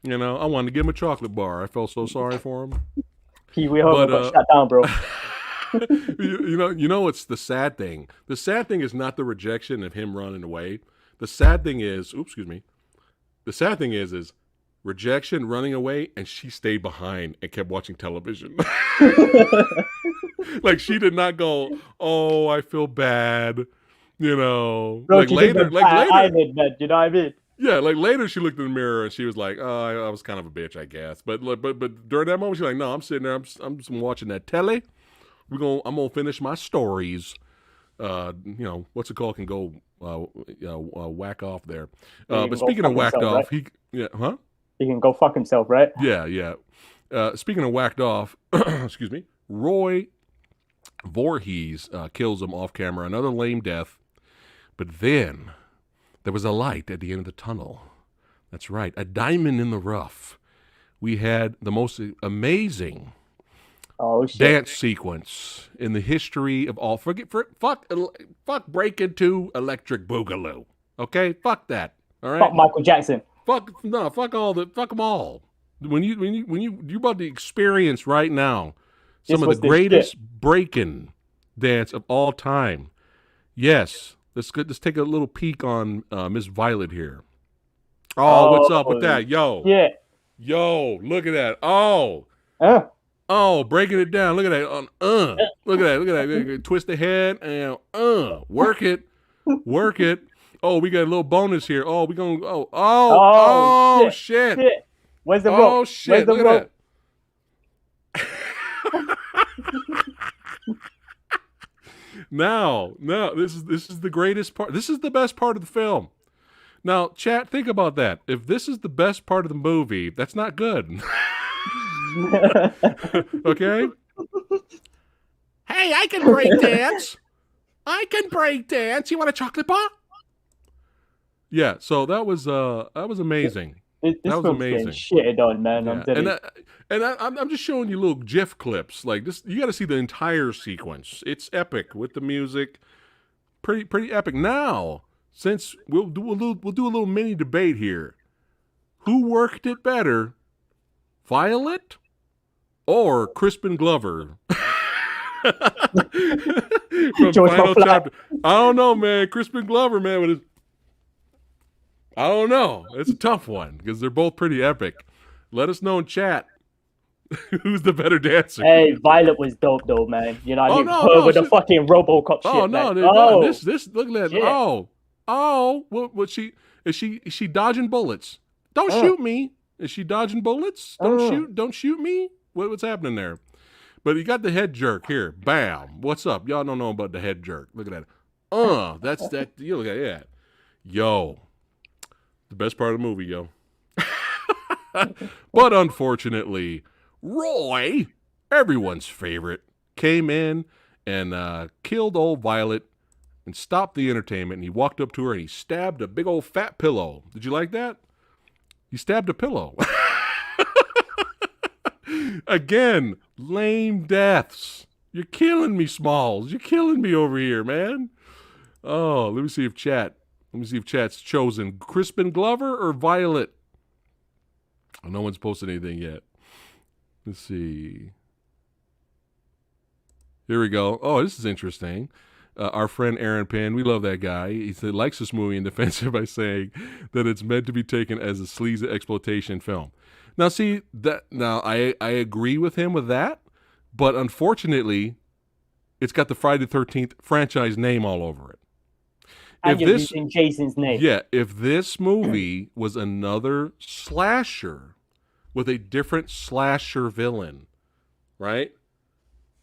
I wanted to give him a chocolate bar. I felt so sorry for him. He got shut down, bro. It's the sad thing. The sad thing is not the rejection of him running away. The sad thing is, rejection, running away, and she stayed behind and kept watching television. Like, she did not go, "Oh, I feel bad," Bro, like later, eyelid, man, you know what I mean? Yeah, like later she looked in the mirror and she was like, "Oh, I was kind of a bitch, I guess." But during that moment, she's like, "No, I'm sitting there, I'm just watching that telly. I'm gonna finish my stories." What's it called? Can go whack off there. But speaking of whacked off, right? He can go fuck himself, right? Yeah. Speaking of whacked off, excuse me, Roy Voorhees kills him off camera. Another lame death. But then there was a light at the end of the tunnel. That's right, a diamond in the rough. We had the most amazing dance sequence in the history of all. Fuck break into Electric Boogaloo. Okay, fuck that. All right. Fuck Michael Jackson. Fuck them all. When you about to experience right now some of the greatest breaking dance of all time. Yes, let's take a little peek on Miss Violet here. Oh, what's up with that? Yo. Yeah. Yo, look at that. Oh, breaking it down. Look at that. Look at that. Twist the head and work it. Oh, we got a little bonus here. Oh, we gonna shit. Where's the rope? Oh shit. Look at that. Now, this is the greatest part. This is the best part of the film. Now, chat, think about that. If this is the best part of the movie, that's not good. Okay? Hey, I can break dance. I can break dance. You want a chocolate bar? Yeah, so that was amazing. This That was film's getting amazing. shitted on, man. Yeah. I'm telling you. I'm just showing you little GIF clips. Like this, you got to see the entire sequence. It's epic with the music. Pretty epic. Now, since we'll do a little mini debate here. Who worked it better, Violet or Crispin Glover? From George Final McFly. Chapter. I don't know, man. Crispin Glover, man, with his. I don't know. It's a tough one because they're both pretty epic. Let us know in chat who's the better dancer. Hey, Violet was dope though, man. You know what I Oh, mean? no, Her no, with the she- fucking RoboCop Oh shit, no! man. This look at that. Shit. What she is she dodging bullets? Don't Oh. shoot me! Is she dodging bullets? Don't shoot me! What's happening there? But you got the head jerk here. Bam! What's up? Y'all don't know about the head jerk. Look at that. That's that. You look at that. Yo, the best part of the movie, yo. But unfortunately, Roy, everyone's favorite, came in and killed old Violet and stopped the entertainment. And he walked up to her and he stabbed a big old fat pillow. Did you like that? He stabbed a pillow. Again, lame deaths. You're killing me, Smalls. You're killing me over here, man. Oh, let me see if chat's chosen Crispin Glover or Violet. Oh, no one's posted anything yet. Let's see. Here we go. Oh, this is interesting. Our friend Aaron Penn, we love that guy. He likes this movie in defensive by saying that it's meant to be taken as a sleazy exploitation film. Now, see that. Now, I agree with him with that, but unfortunately, it's got the Friday the 13th franchise name all over it. And you're using Jason's name. Yeah, if this movie was another slasher with a different slasher villain, right?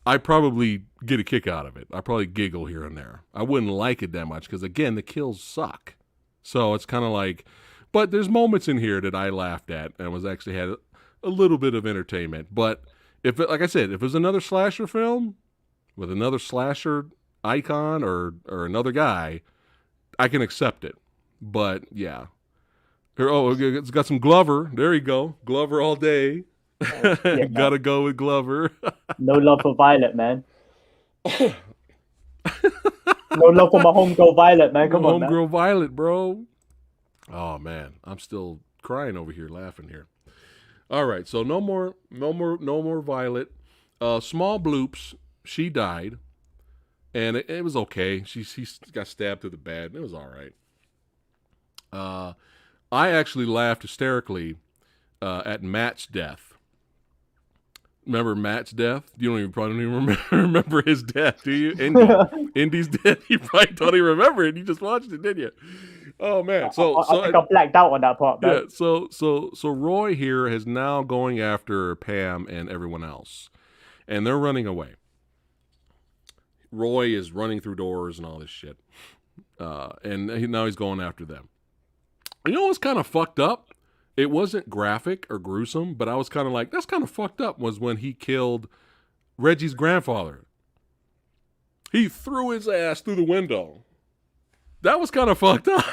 I'd probably get a kick out of it. I'd probably giggle here and there. I wouldn't like it that much because, again, the kills suck. So it's kind of like, but there's moments in here that I laughed at and was actually had a little bit of entertainment. But if, like I said, if it was another slasher film with another slasher icon or another guy, I can accept it. But yeah. It's got some Glover. There you go. Glover all day. Yeah, Gotta go with Glover. No love for Violet, man. No love for my homegirl Violet, man. Come on, man. Homegirl Violet, bro. Oh man, I'm still crying over here, laughing here. All right, so no more Violet. Small bloops. She died, and it was okay. She got stabbed through the bed. It was all right. I actually laughed hysterically at Matt's death. Remember Matt's death? You probably don't even remember his death, do you? Indy's death. You probably don't even remember it. You just watched it, didn't you? Oh man! So I think I blacked out on that part, man. yeah. So Roy here is now going after Pam and everyone else, and they're running away. Roy is running through doors and all this shit, and now he's going after them. You know what's kind of fucked up? It wasn't graphic or gruesome, but I was kind of like, that's kind of fucked up, was when he killed Reggie's grandfather. He threw his ass through the window. That was kind of fucked up.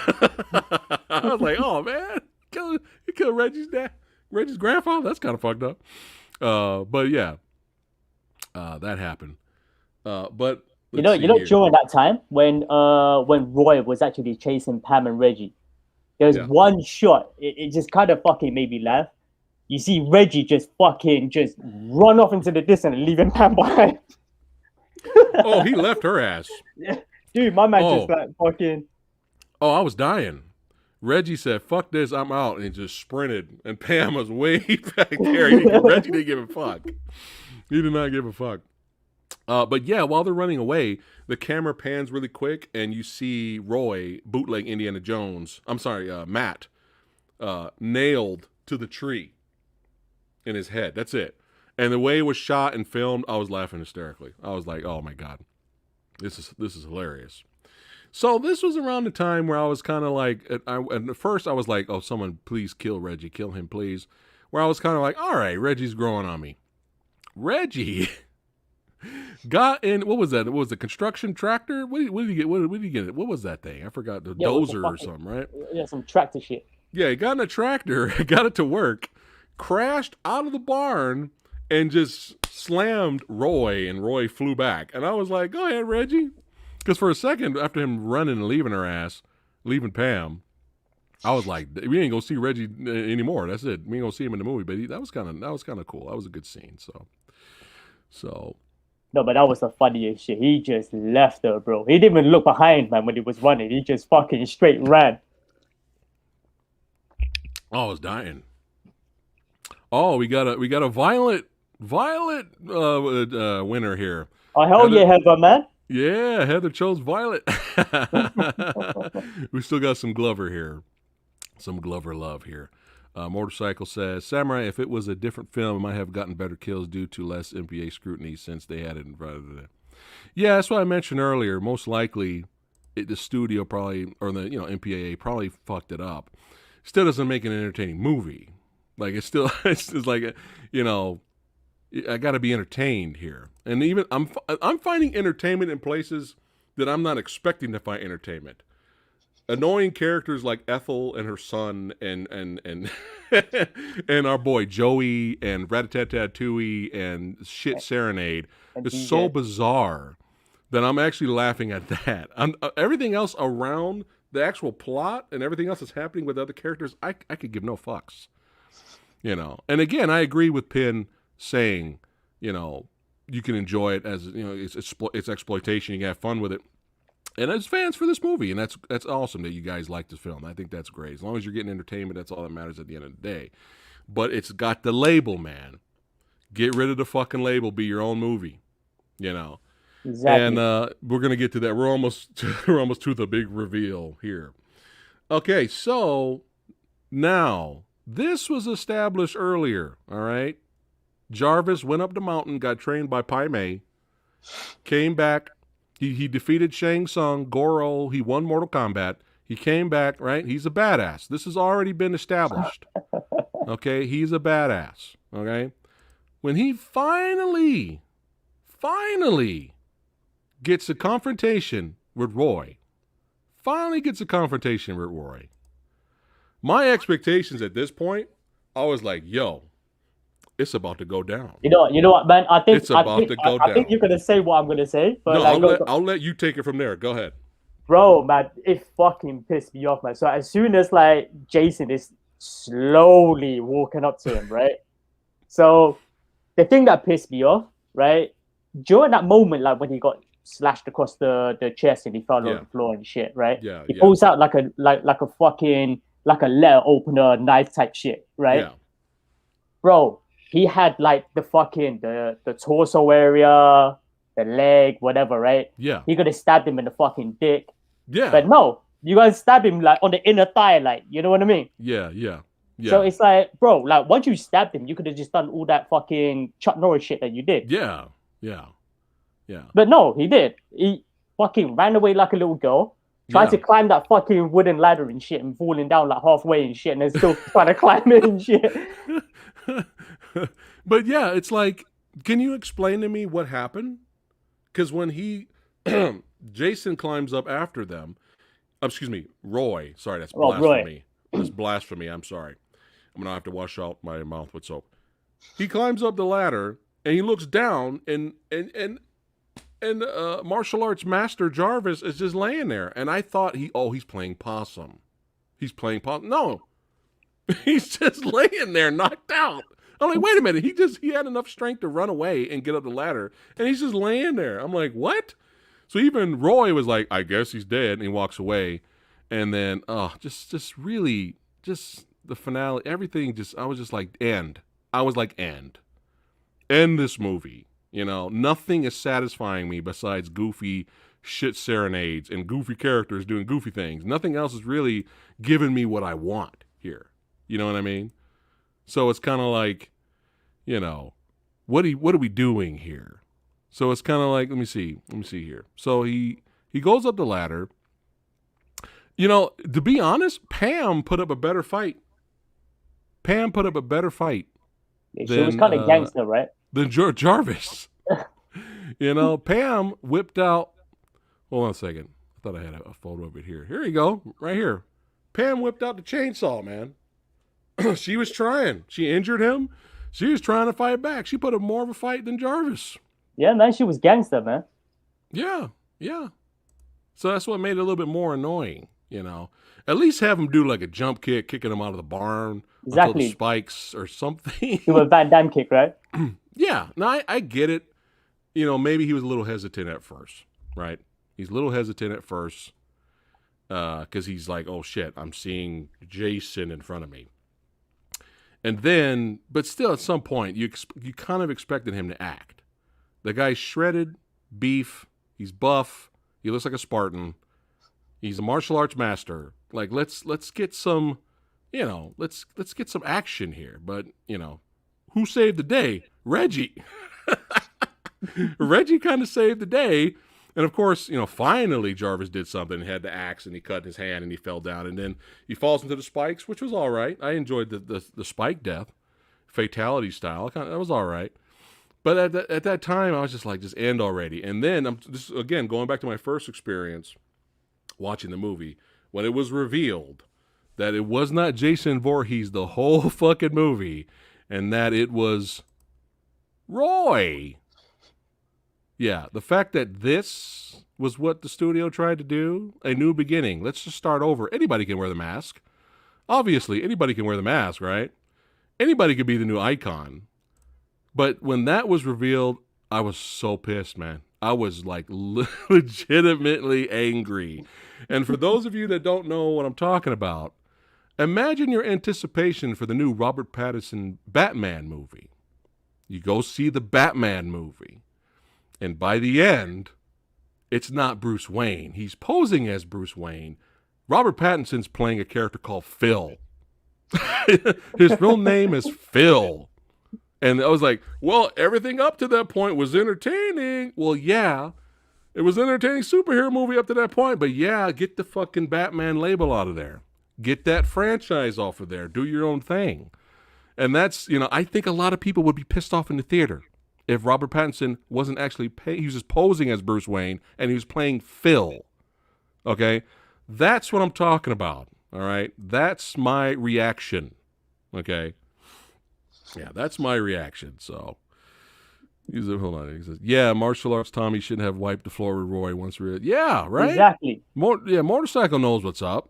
I was like, oh, man, he killed Reggie's grandfather? That's kind of fucked up. But yeah, that happened. But you know, here. during that time when Roy was actually chasing Pam and Reggie, there was one shot. It just kind of fucking made me laugh. You see Reggie just run off into the distance and leaving Pam behind. Oh, he left her ass. Yeah. Dude, my man just like fucking. Oh, I was dying. Reggie said, fuck this, I'm out. And he just sprinted. And Pam was way back there. Reggie didn't give a fuck. He did not give a fuck. But yeah, while they're running away, the camera pans really quick, and you see Roy, bootleg Indiana Jones, Matt, nailed to the tree in his head. That's it. And the way it was shot and filmed, I was laughing hysterically. I was like, oh my God. This is hilarious. So this was around the time where I was kind of like, and at first I was like, oh, someone please kill Reggie, kill him, please. Where I was kind of like, all right, Reggie's growing on me. Reggie got in. What was that? What was the construction tractor? What did he get? What did he get? What was that thing? I forgot. The dozer or something, right? Yeah, some tractor shit. Yeah, he got in a tractor, got it to work, crashed out of the barn, and just slammed Roy, and Roy flew back. And I was like, go ahead, Reggie. Because for a second, after him running and leaving her ass, leaving Pam, I was like, we ain't gonna see Reggie anymore. That's it. We ain't gonna see him in the movie. But that was kind of cool. That was a good scene. So. No, but that was the funniest shit. He just left her, bro. He didn't even look behind, man, when he was running. He just fucking straight ran. Oh, I was dying. Oh, we got a Violet winner here. Oh, hell yeah, Heather, man. Yeah, Heather chose Violet. We still got some Glover here. Some Glover love here. Motorcycle says, Samurai, if it was a different film, it might have gotten better kills due to less MPA scrutiny since they had it in front of it. Yeah, that's what I mentioned earlier. Most likely, the studio probably, or the MPAA probably fucked it up. Still doesn't make an entertaining movie. Like it's like I got to be entertained here, and even I'm finding entertainment in places that I'm not expecting to find entertainment. Annoying characters like Ethel and her son, and and our boy Joey and Rat-a-tat-tat-tooey and shit Serenade is so bizarre that I'm actually laughing at that. Everything else around the actual plot and everything else that's happening with other characters, I could give no fucks. And again, I agree with Pin saying, you can enjoy it as it's exploitation. You can have fun with it, and as fans for this movie, and that's awesome that you guys like this film. I think that's great. As long as you're getting entertainment, that's all that matters at the end of the day. But it's got the label, man. Get rid of the fucking label. Be your own movie. Exactly. And we're gonna get to that. We're almost to the big reveal here. Okay, so now this was established earlier. All right. Jarvis went up the mountain, got trained by Pai Mei, came back. He defeated Shang Tsung, Goro. He won Mortal Kombat. He came back, right? He's a badass. This has already been established. Okay? He's a badass. Okay? When he finally gets a confrontation with Roy, my expectations at this point, I was like, yo, it's about to go down. You know what, man? I think I think you're gonna say what I'm gonna say, but no, I'll let you take it from there. Go ahead, bro. Man, it fucking pissed me off, man. So as soon as Jason is slowly walking up to him, right? So the thing that pissed me off, right? During that moment, when he got slashed across the chest and he fell on the floor and shit, right? Yeah. He pulls out like a fucking letter opener, knife type shit, right? Yeah. Bro, he had the fucking the torso area, the leg, whatever, right? Yeah. He could have stabbed him in the fucking dick. Yeah. But no, you guys stab him on the inner thigh, you know what I mean? Yeah. So it's bro, once you stabbed him, you could have just done all that fucking Chuck Norris shit that you did. Yeah. But no, he did. He fucking ran away like a little girl. Tried to climb that fucking wooden ladder and shit and falling down halfway and shit and then still trying to climb it and shit. But yeah, it's can you explain to me what happened? Because when Jason climbs up after them, excuse me, Roy. Sorry, that's blasphemy. That's blasphemy. I'm sorry. I'm going to have to wash out my mouth with soap. He climbs up the ladder and he looks down and martial arts master Jarvis is just laying there. And I thought he's playing possum. He's playing possum. No, he's just laying there knocked out. I'm like, wait a minute. He had enough strength to run away and get up the ladder. And he's just laying there. I'm like, what? So even Roy was like, I guess he's dead. And he walks away. And then, just really, just the finale, everything I was just like, end. I was like, end this movie. Nothing is satisfying me besides goofy shit serenades and goofy characters doing goofy things. Nothing else is really giving me what I want here. You know what I mean? So it's kind of like, what are we doing here? So it's kind of like, let me see here. So he goes up the ladder. You know, to be honest, Pam put up a better fight. Yeah, She was kind of gangster, right? than Jarvis. You know, Pam whipped out. Hold on a second. I thought I had a photo of it here. Here you go, right here. Pam whipped out the chainsaw, man. She was trying. She injured him. She was trying to fight back. She put up more of a fight than Jarvis. Yeah, man, she was gangster, man. Yeah. So that's what made it a little bit more annoying, you know. At least have him do like a jump kick, kicking him out of the barn until Exactly. the spikes or something. Do a Van Damme kick, right? Yeah, no, I get it. You know, maybe he was a little hesitant at first, right? He's a little hesitant at first because he's like, oh shit, I'm seeing Jason in front of me. And then, but still at some point, you kind of expected him to act. The guy's shredded, beef, he's buff, he looks like a Spartan, he's a martial arts master. Like, let's get some, you know, let's get some action here. But, you know, who saved the day? Reggie. Reggie kind of saved the day. And of course, you know, finally Jarvis did something. He had the axe and he cut his hand and he fell down. And then he falls into the spikes, which was all right. I enjoyed the spike death, fatality style. That was all right. But at that time, I was just like, just end already. And then, I'm just, again, going back to my first experience watching the movie, when it was revealed that it was not Jason Voorhees the whole fucking movie, and that it was Roy. Yeah, the fact that this was what the studio tried to do, a new beginning. Let's just start over. Anybody can wear the mask. Obviously, anybody can wear the mask, right? Anybody could be the new icon. But when that was revealed, I was so pissed, man. I was like legitimately angry. And for those of you that don't know what I'm talking about, imagine your anticipation for the new Robert Pattinson Batman movie. You go see the Batman movie. And by the end, it's not Bruce Wayne. He's posing as Bruce Wayne. Robert Pattinson's playing a character called Phil. His real name is Phil. And I was like, well, everything up to that point was entertaining. Well, yeah, it was an entertaining superhero movie up to that point. But yeah, get the fucking Batman label out of there. Get that franchise off of there. Do your own thing. And that's, you know, I think a lot of people would be pissed off in the theater if Robert Pattinson wasn't actually, he was just posing as Bruce Wayne and he was playing Phil. Okay? That's what I'm talking about. All right? That's my reaction. Okay? Yeah, that's my reaction. So, hold on. He says, yeah, martial arts Tommy shouldn't have wiped the floor with Roy once. Yeah, right? Exactly. Motorcycle knows what's up.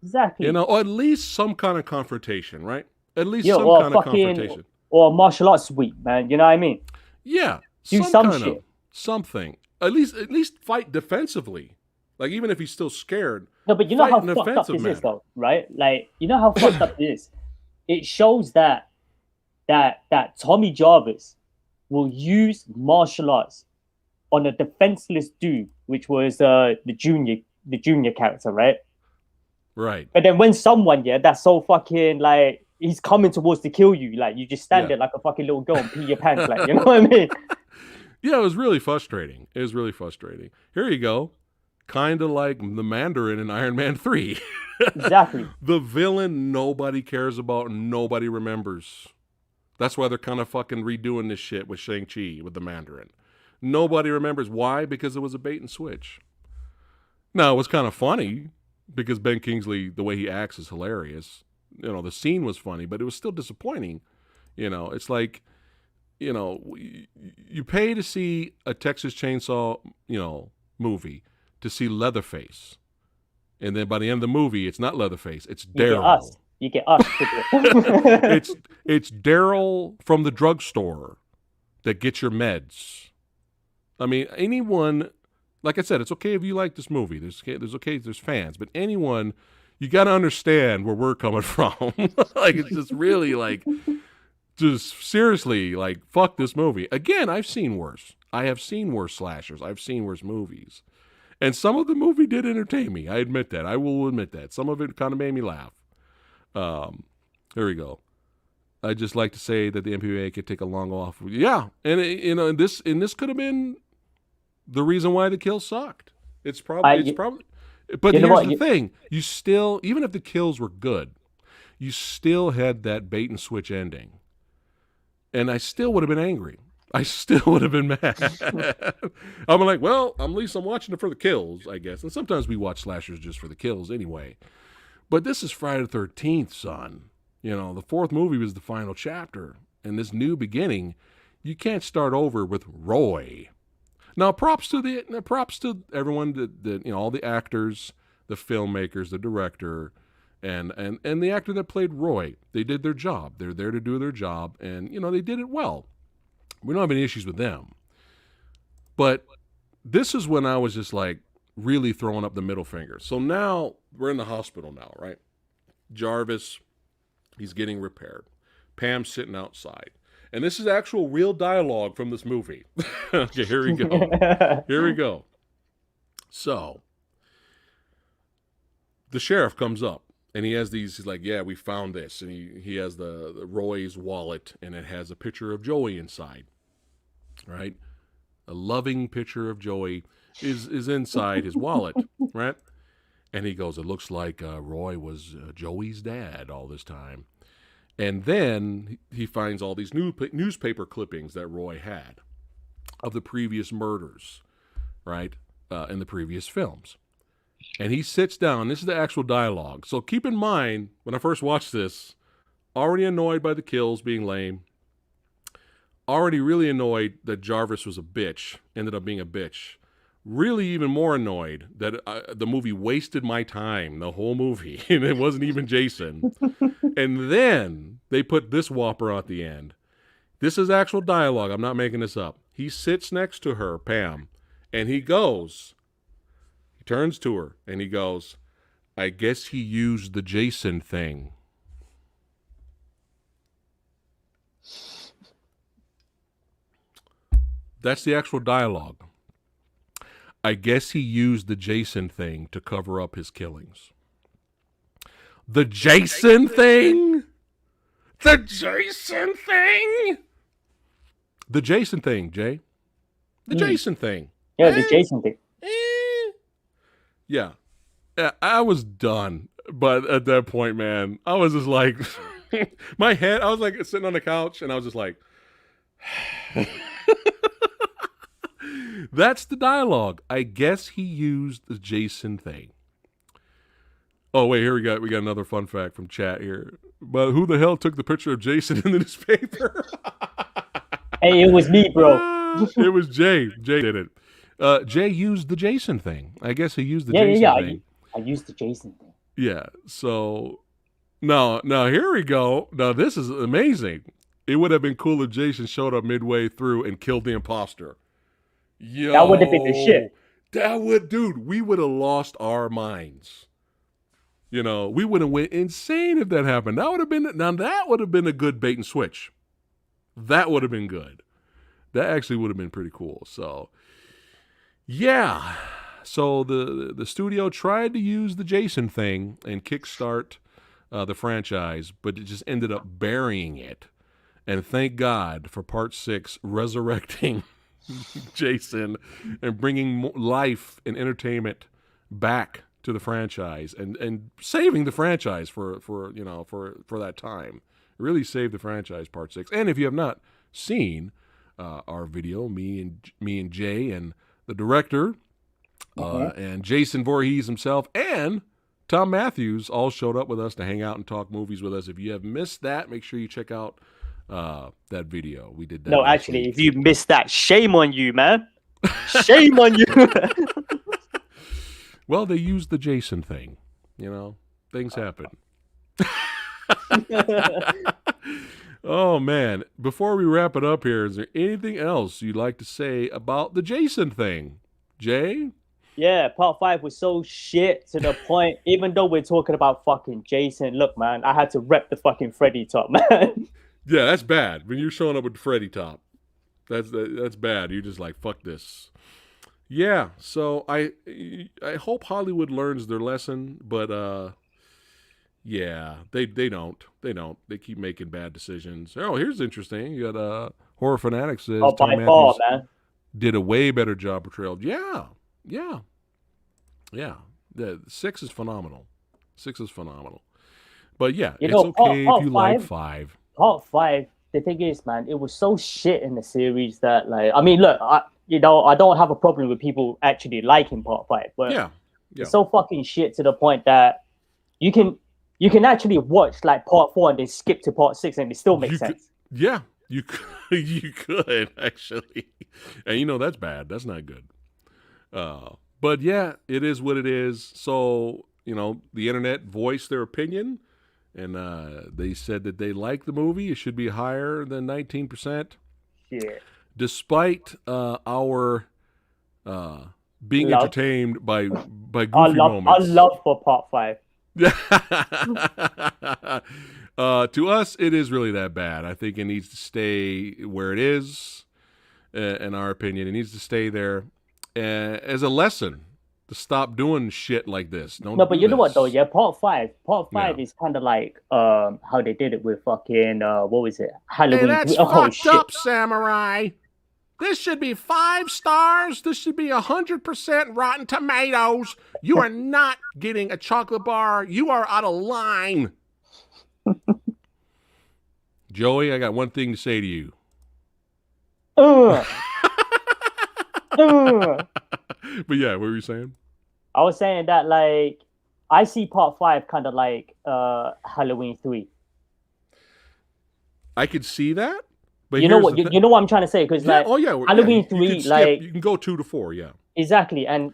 Exactly. You know, or at least some kind of confrontation, right? At least some kind of confrontation. Or martial arts week, man. You know what I mean? Yeah. Do some kind shit. Something. At least fight defensively. Like, even if he's still scared. No, but you know how fucked up this is, though, right? Like, you know how fucked up it is? It shows that Tommy Jarvis will use martial arts on a defenseless dude, which was the junior character, right? Right. But then when someone, that's so fucking like he's coming towards to kill you, like you just stand there like a fucking little girl and pee your pants, like, you know what I mean? Yeah, it was really frustrating. Here you go. Kind of like the Mandarin in Iron Man 3. Exactly. The villain nobody cares about, nobody remembers. That's why they're kind of fucking redoing this shit with Shang-Chi, with the Mandarin. Nobody remembers. Why? Because it was a bait and switch. Now, it was kind of funny because Ben Kingsley, the way he acts is hilarious. You know, the scene was funny, but it was still disappointing. You know, it's like, you know, you pay to see a Texas Chainsaw, you know, movie to see Leatherface. And then by the end of the movie, it's not Leatherface, it's Daryl. You get us. It's Daryl from the drugstore that gets your meds. I mean, anyone, like I said, it's okay if you like this movie. There's fans, but anyone, you got to understand where we're coming from. Like, it's just really like, just seriously, like, fuck this movie. Again, I've seen worse. I have seen worse slashers. I've seen worse movies. And some of the movie did entertain me. I admit that. I will admit that. Some of it kind of made me laugh. Here we go. I just like to say that the MPAA could take a long off. Yeah, and and this could have been the reason why the kills sucked. It's probably. But here's the thing: you still, even if the kills were good, you still had that bait and switch ending, and I still would have been angry. I still would have been mad. I'm like, well, at least I'm watching it for the kills, I guess. And sometimes we watch slashers just for the kills anyway. But this is Friday the 13th, son. The fourth movie was the final chapter. And this new beginning, you can't start over with Roy. Now, props to everyone, all the actors, the filmmakers, the director, and the actor that played Roy. They did their job. They're there to do their job, and they did it well. We don't have any issues with them. But this is when I was just like really throwing up the middle finger. So now we're in the hospital now, right? Jarvis, he's getting repaired. Pam's sitting outside. And this is actual real dialogue from this movie. Okay, here we go. Here we go. So the sheriff comes up and he has these, he's like, yeah, we found this. And he has the Roy's wallet and it has a picture of Joey inside. Right? A loving picture of Joey is inside his wallet, right? And he goes, it looks like Roy was Joey's dad all this time. And then he finds all these newspaper clippings that Roy had of the previous murders, right, in the previous films. And he sits down. This is the actual dialogue. So keep in mind, when I first watched this, already annoyed by the kills being lame, already really annoyed that Jarvis was a bitch, ended up being a bitch. Really even more annoyed that the movie wasted my time, the whole movie, and it wasn't even Jason. And then they put this whopper at the end. This is actual dialogue. I'm not making this up. He sits next to her, Pam, and he turns to her, and he goes, I guess he used the Jason thing. That's the actual dialogue. I guess he used the Jason thing to cover up his killings. The Jason thing? The Jason thing? The Jason thing, Jay. The Jason thing. Yeah, the Jason thing. Yeah. I was done. But at that point, man, I was just like, my head, I was like sitting on the couch and I was just like, that's the dialogue. I guess he used the Jason thing. Oh, wait, here we got another fun fact from chat here. But who the hell took the picture of Jason in the newspaper? Hey, it was me, bro. It was Jay. Jay did it. Jay used the Jason thing. I guess he used the Jason thing. I used the Jason thing. Yeah, so now here we go. Now this is amazing. It would have been cool if Jason showed up midway through and killed the imposter. Yo, that would have been the shit. We would have lost our minds. We would have went insane if that happened. That would have been a good bait and switch. That would have been good. That actually would have been pretty cool. So, yeah. So the studio tried to use the Jason thing and kickstart the franchise, but it just ended up burying it. And thank God for Part 6 resurrecting Jason and bringing life and entertainment back to the franchise and saving the franchise for that time. Really saved the franchise, Part 6. And if you have not seen our video, me and Jay and the director and Jason Voorhees himself and Tom Matthews all showed up with us to hang out and talk movies with us. If you have missed that, make sure you check out that video. We did that. No, actually, if you missed that, shame on you, man. Shame on you. Well, they used the Jason thing. Things happen. Oh, man. Before we wrap it up here, is there anything else you'd like to say about the Jason thing? Jay? Yeah, Part 5 was so shit to the point, even though we're talking about fucking Jason, look, man, I had to rep the fucking Freddy top, man. Yeah, that's bad. When you're showing up with the Freddy top, that's bad. You're just like, fuck this. Yeah, so I hope Hollywood learns their lesson, but Yeah, they don't. They don't. They keep making bad decisions. Oh, here's interesting. You got Horror Fanatic says Oh, Tom by far, Matthews man. did a way better job portrayal. Yeah, yeah, yeah. The 6 is phenomenal. 6 is phenomenal. But yeah, You it's know, okay if you like 5. part five. The thing is, man, it was so shit in the series that, like, I mean, look, I don't have a problem with people actually liking part five, but Yeah, yeah. it's so fucking shit to the point that you can you can actually watch like part four and then skip to part six and it still makes You could, sense. yeah, you could, you could actually, and you know that's bad. That's not good. But yeah, it is what it is. So you know, the internet voiced their opinion, and they said that they like the movie. It should be higher than 19%, Shit. despite our being Love. entertained by goofy I moments. love for part five. To us, it is really that bad. I think it needs to stay where it is. In our opinion, it needs to stay there as a lesson to stop doing shit like this. Don't No, but do you know what though? this. Yeah, part Yeah. five is kind of like how they did it with fucking what was it? Hey, Halloween that's 3. Oh fucked shit. up, Samurai. This should be 5 stars. This should be 100% Rotten Tomatoes. You are not getting a chocolate bar. You are out of line. Joey, I got one thing to say to you. Uh, uh. But yeah, what were you saying? I was saying that like I see part five kind of like Halloween 3. I could see that, but You know here's what? the thing. You know what I'm trying to say? Because Yeah, like oh yeah, yeah. Halloween You 3, can skip. like You can go 2 to 4. Yeah, exactly, and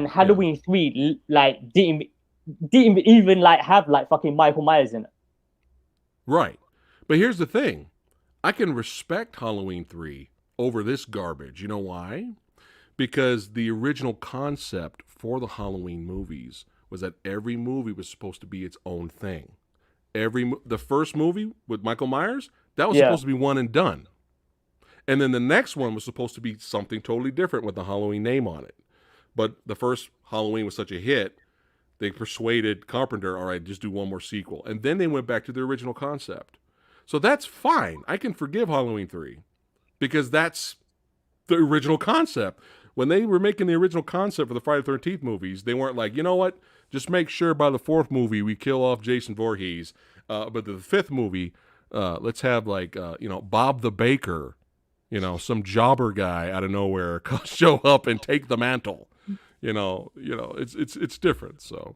Halloween 3 like didn't even like have like fucking Michael Myers in it. right. But here's the thing. I can respect Halloween 3 over this garbage. You know why? Because the original concept for the Halloween movies was that every movie was supposed to be its own thing. The first movie with Michael Myers, that was Yeah. supposed to be one and done. And then the next one was supposed to be something totally different with the Halloween name on it. But the first Halloween was such a hit, they persuaded Carpenter, all right, just do one more sequel. And then they went back to the original concept. So that's fine. I can forgive Halloween 3 because that's the original concept. When they were making the original concept for the Friday the 13th movies, they weren't like, you know what, just make sure by the 4th movie we kill off Jason Voorhees. But the 5th movie, let's have like, Bob the Baker, some jobber guy out of nowhere show up and take the mantle. It's different. So,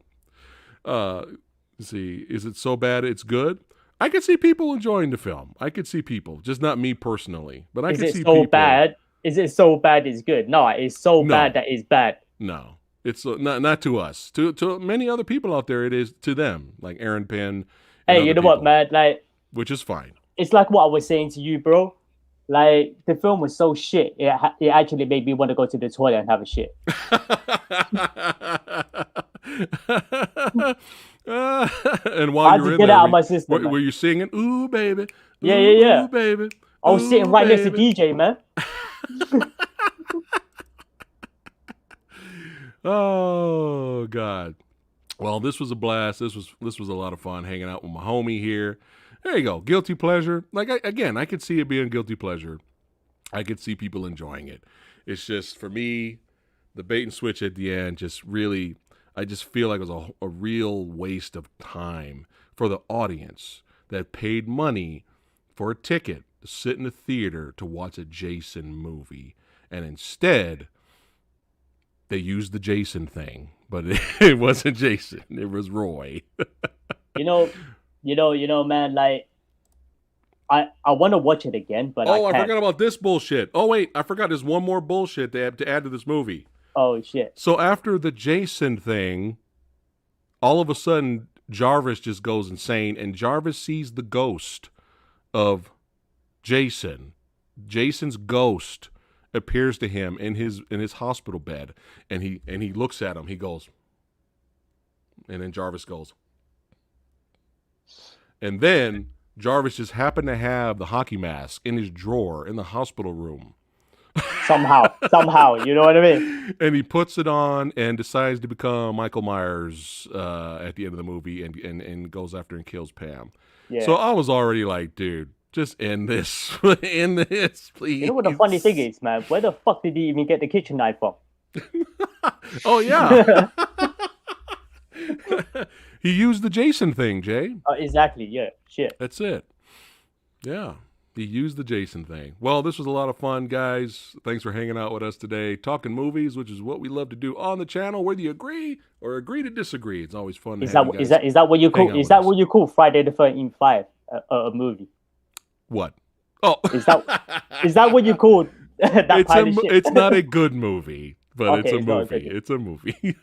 let's see, is it so bad it's good? I could see people enjoying the film. I could see people, just not me personally, but I could see people. Is it so bad? Is it so bad it's good? No, it's so bad that it's bad. No, it's not to us. To many other people out there, it is to them, like Aaron Penn. Hey, you know what, man? Like, which is fine. It's like what I was saying to you, bro. Like the film was so shit, it actually made me want to go to the toilet and have a shit. And while you're in get there, out of my system, were you singing "Ooh baby"? Yeah. Ooh baby. I was sitting right next to DJ, man. Oh God. Well, this was a blast. This was a lot of fun hanging out with my homie here. There you go. Guilty pleasure. Like I could see it being guilty pleasure. I could see people enjoying it. It's just for me, the bait and switch at the end just really, I just feel like it was a real waste of time for the audience that paid money for a ticket to sit in the theater to watch a Jason movie. And instead, they used the Jason thing, but it wasn't Jason. It was Roy. you know, man, like, I want to watch it again, but I forgot about this bullshit. Oh, wait, I forgot there's one more bullshit to add to this movie. Oh, shit. So after the Jason thing, all of a sudden, Jarvis just goes insane, and Jarvis sees the ghost of Jason. Jason's ghost appears to him in his hospital bed, and he looks at him. He goes, and then Jarvis goes, and then Jarvis just happened to have the hockey mask in his drawer in the hospital room. Somehow, you know what I mean? And he puts it on and decides to become Michael Myers at the end of the movie and goes after and kills Pam. Yeah. So I was already like, dude, just end this. End this, please. You know what the funny thing is, man? Where the fuck did he even get the kitchen knife from? Oh, yeah. He used the Jason thing, Jay. Exactly, yeah. Shit. That's it. Yeah. He used the Jason thing. Well, this was a lot of fun, guys. Thanks for hanging out with us today, talking movies, which is what we love to do on the channel. Whether you agree or agree to disagree, it's always fun. Is that what you call Friday the 13th 5 a movie? What? Oh, is that what you call that kind of shit? It's not a good movie, but Okay, it's a movie. It's a movie.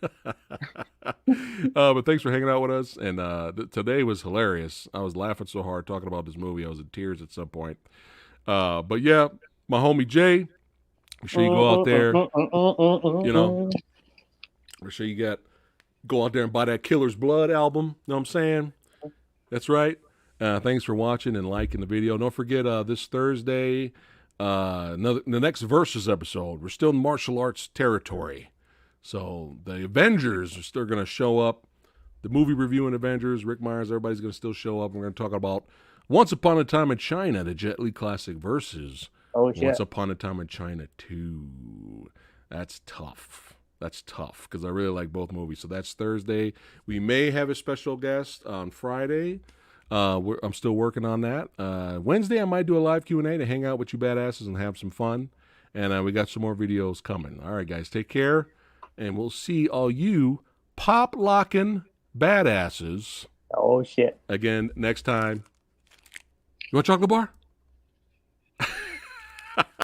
But thanks for hanging out with us. And today was hilarious. I was laughing so hard talking about this movie. I was in tears at some point. But yeah, my homie Jay, make sure you go out there. You know, make sure you go out there and buy that Killer's Blood album. Know what I'm saying? That's right. Thanks for watching and liking the video. Don't forget this Thursday, the next Versus episode. We're still in martial arts territory. So the Avengers are still going to show up. The movie reviewing Avengers, Rick Myers, everybody's going to still show up. We're going to talk about Once Upon a Time in China, the Jet Li classic versus Once Upon a Time in China 2. That's tough. That's tough because I really like both movies. So that's Thursday. We may have a special guest on Friday. I'm still working on that. Wednesday, I might do a live Q&A to hang out with you badasses and have some fun. And we got some more videos coming. All right, guys, take care. And we'll see all you pop-locking badasses. Oh, shit. Again next time. You want a chocolate bar?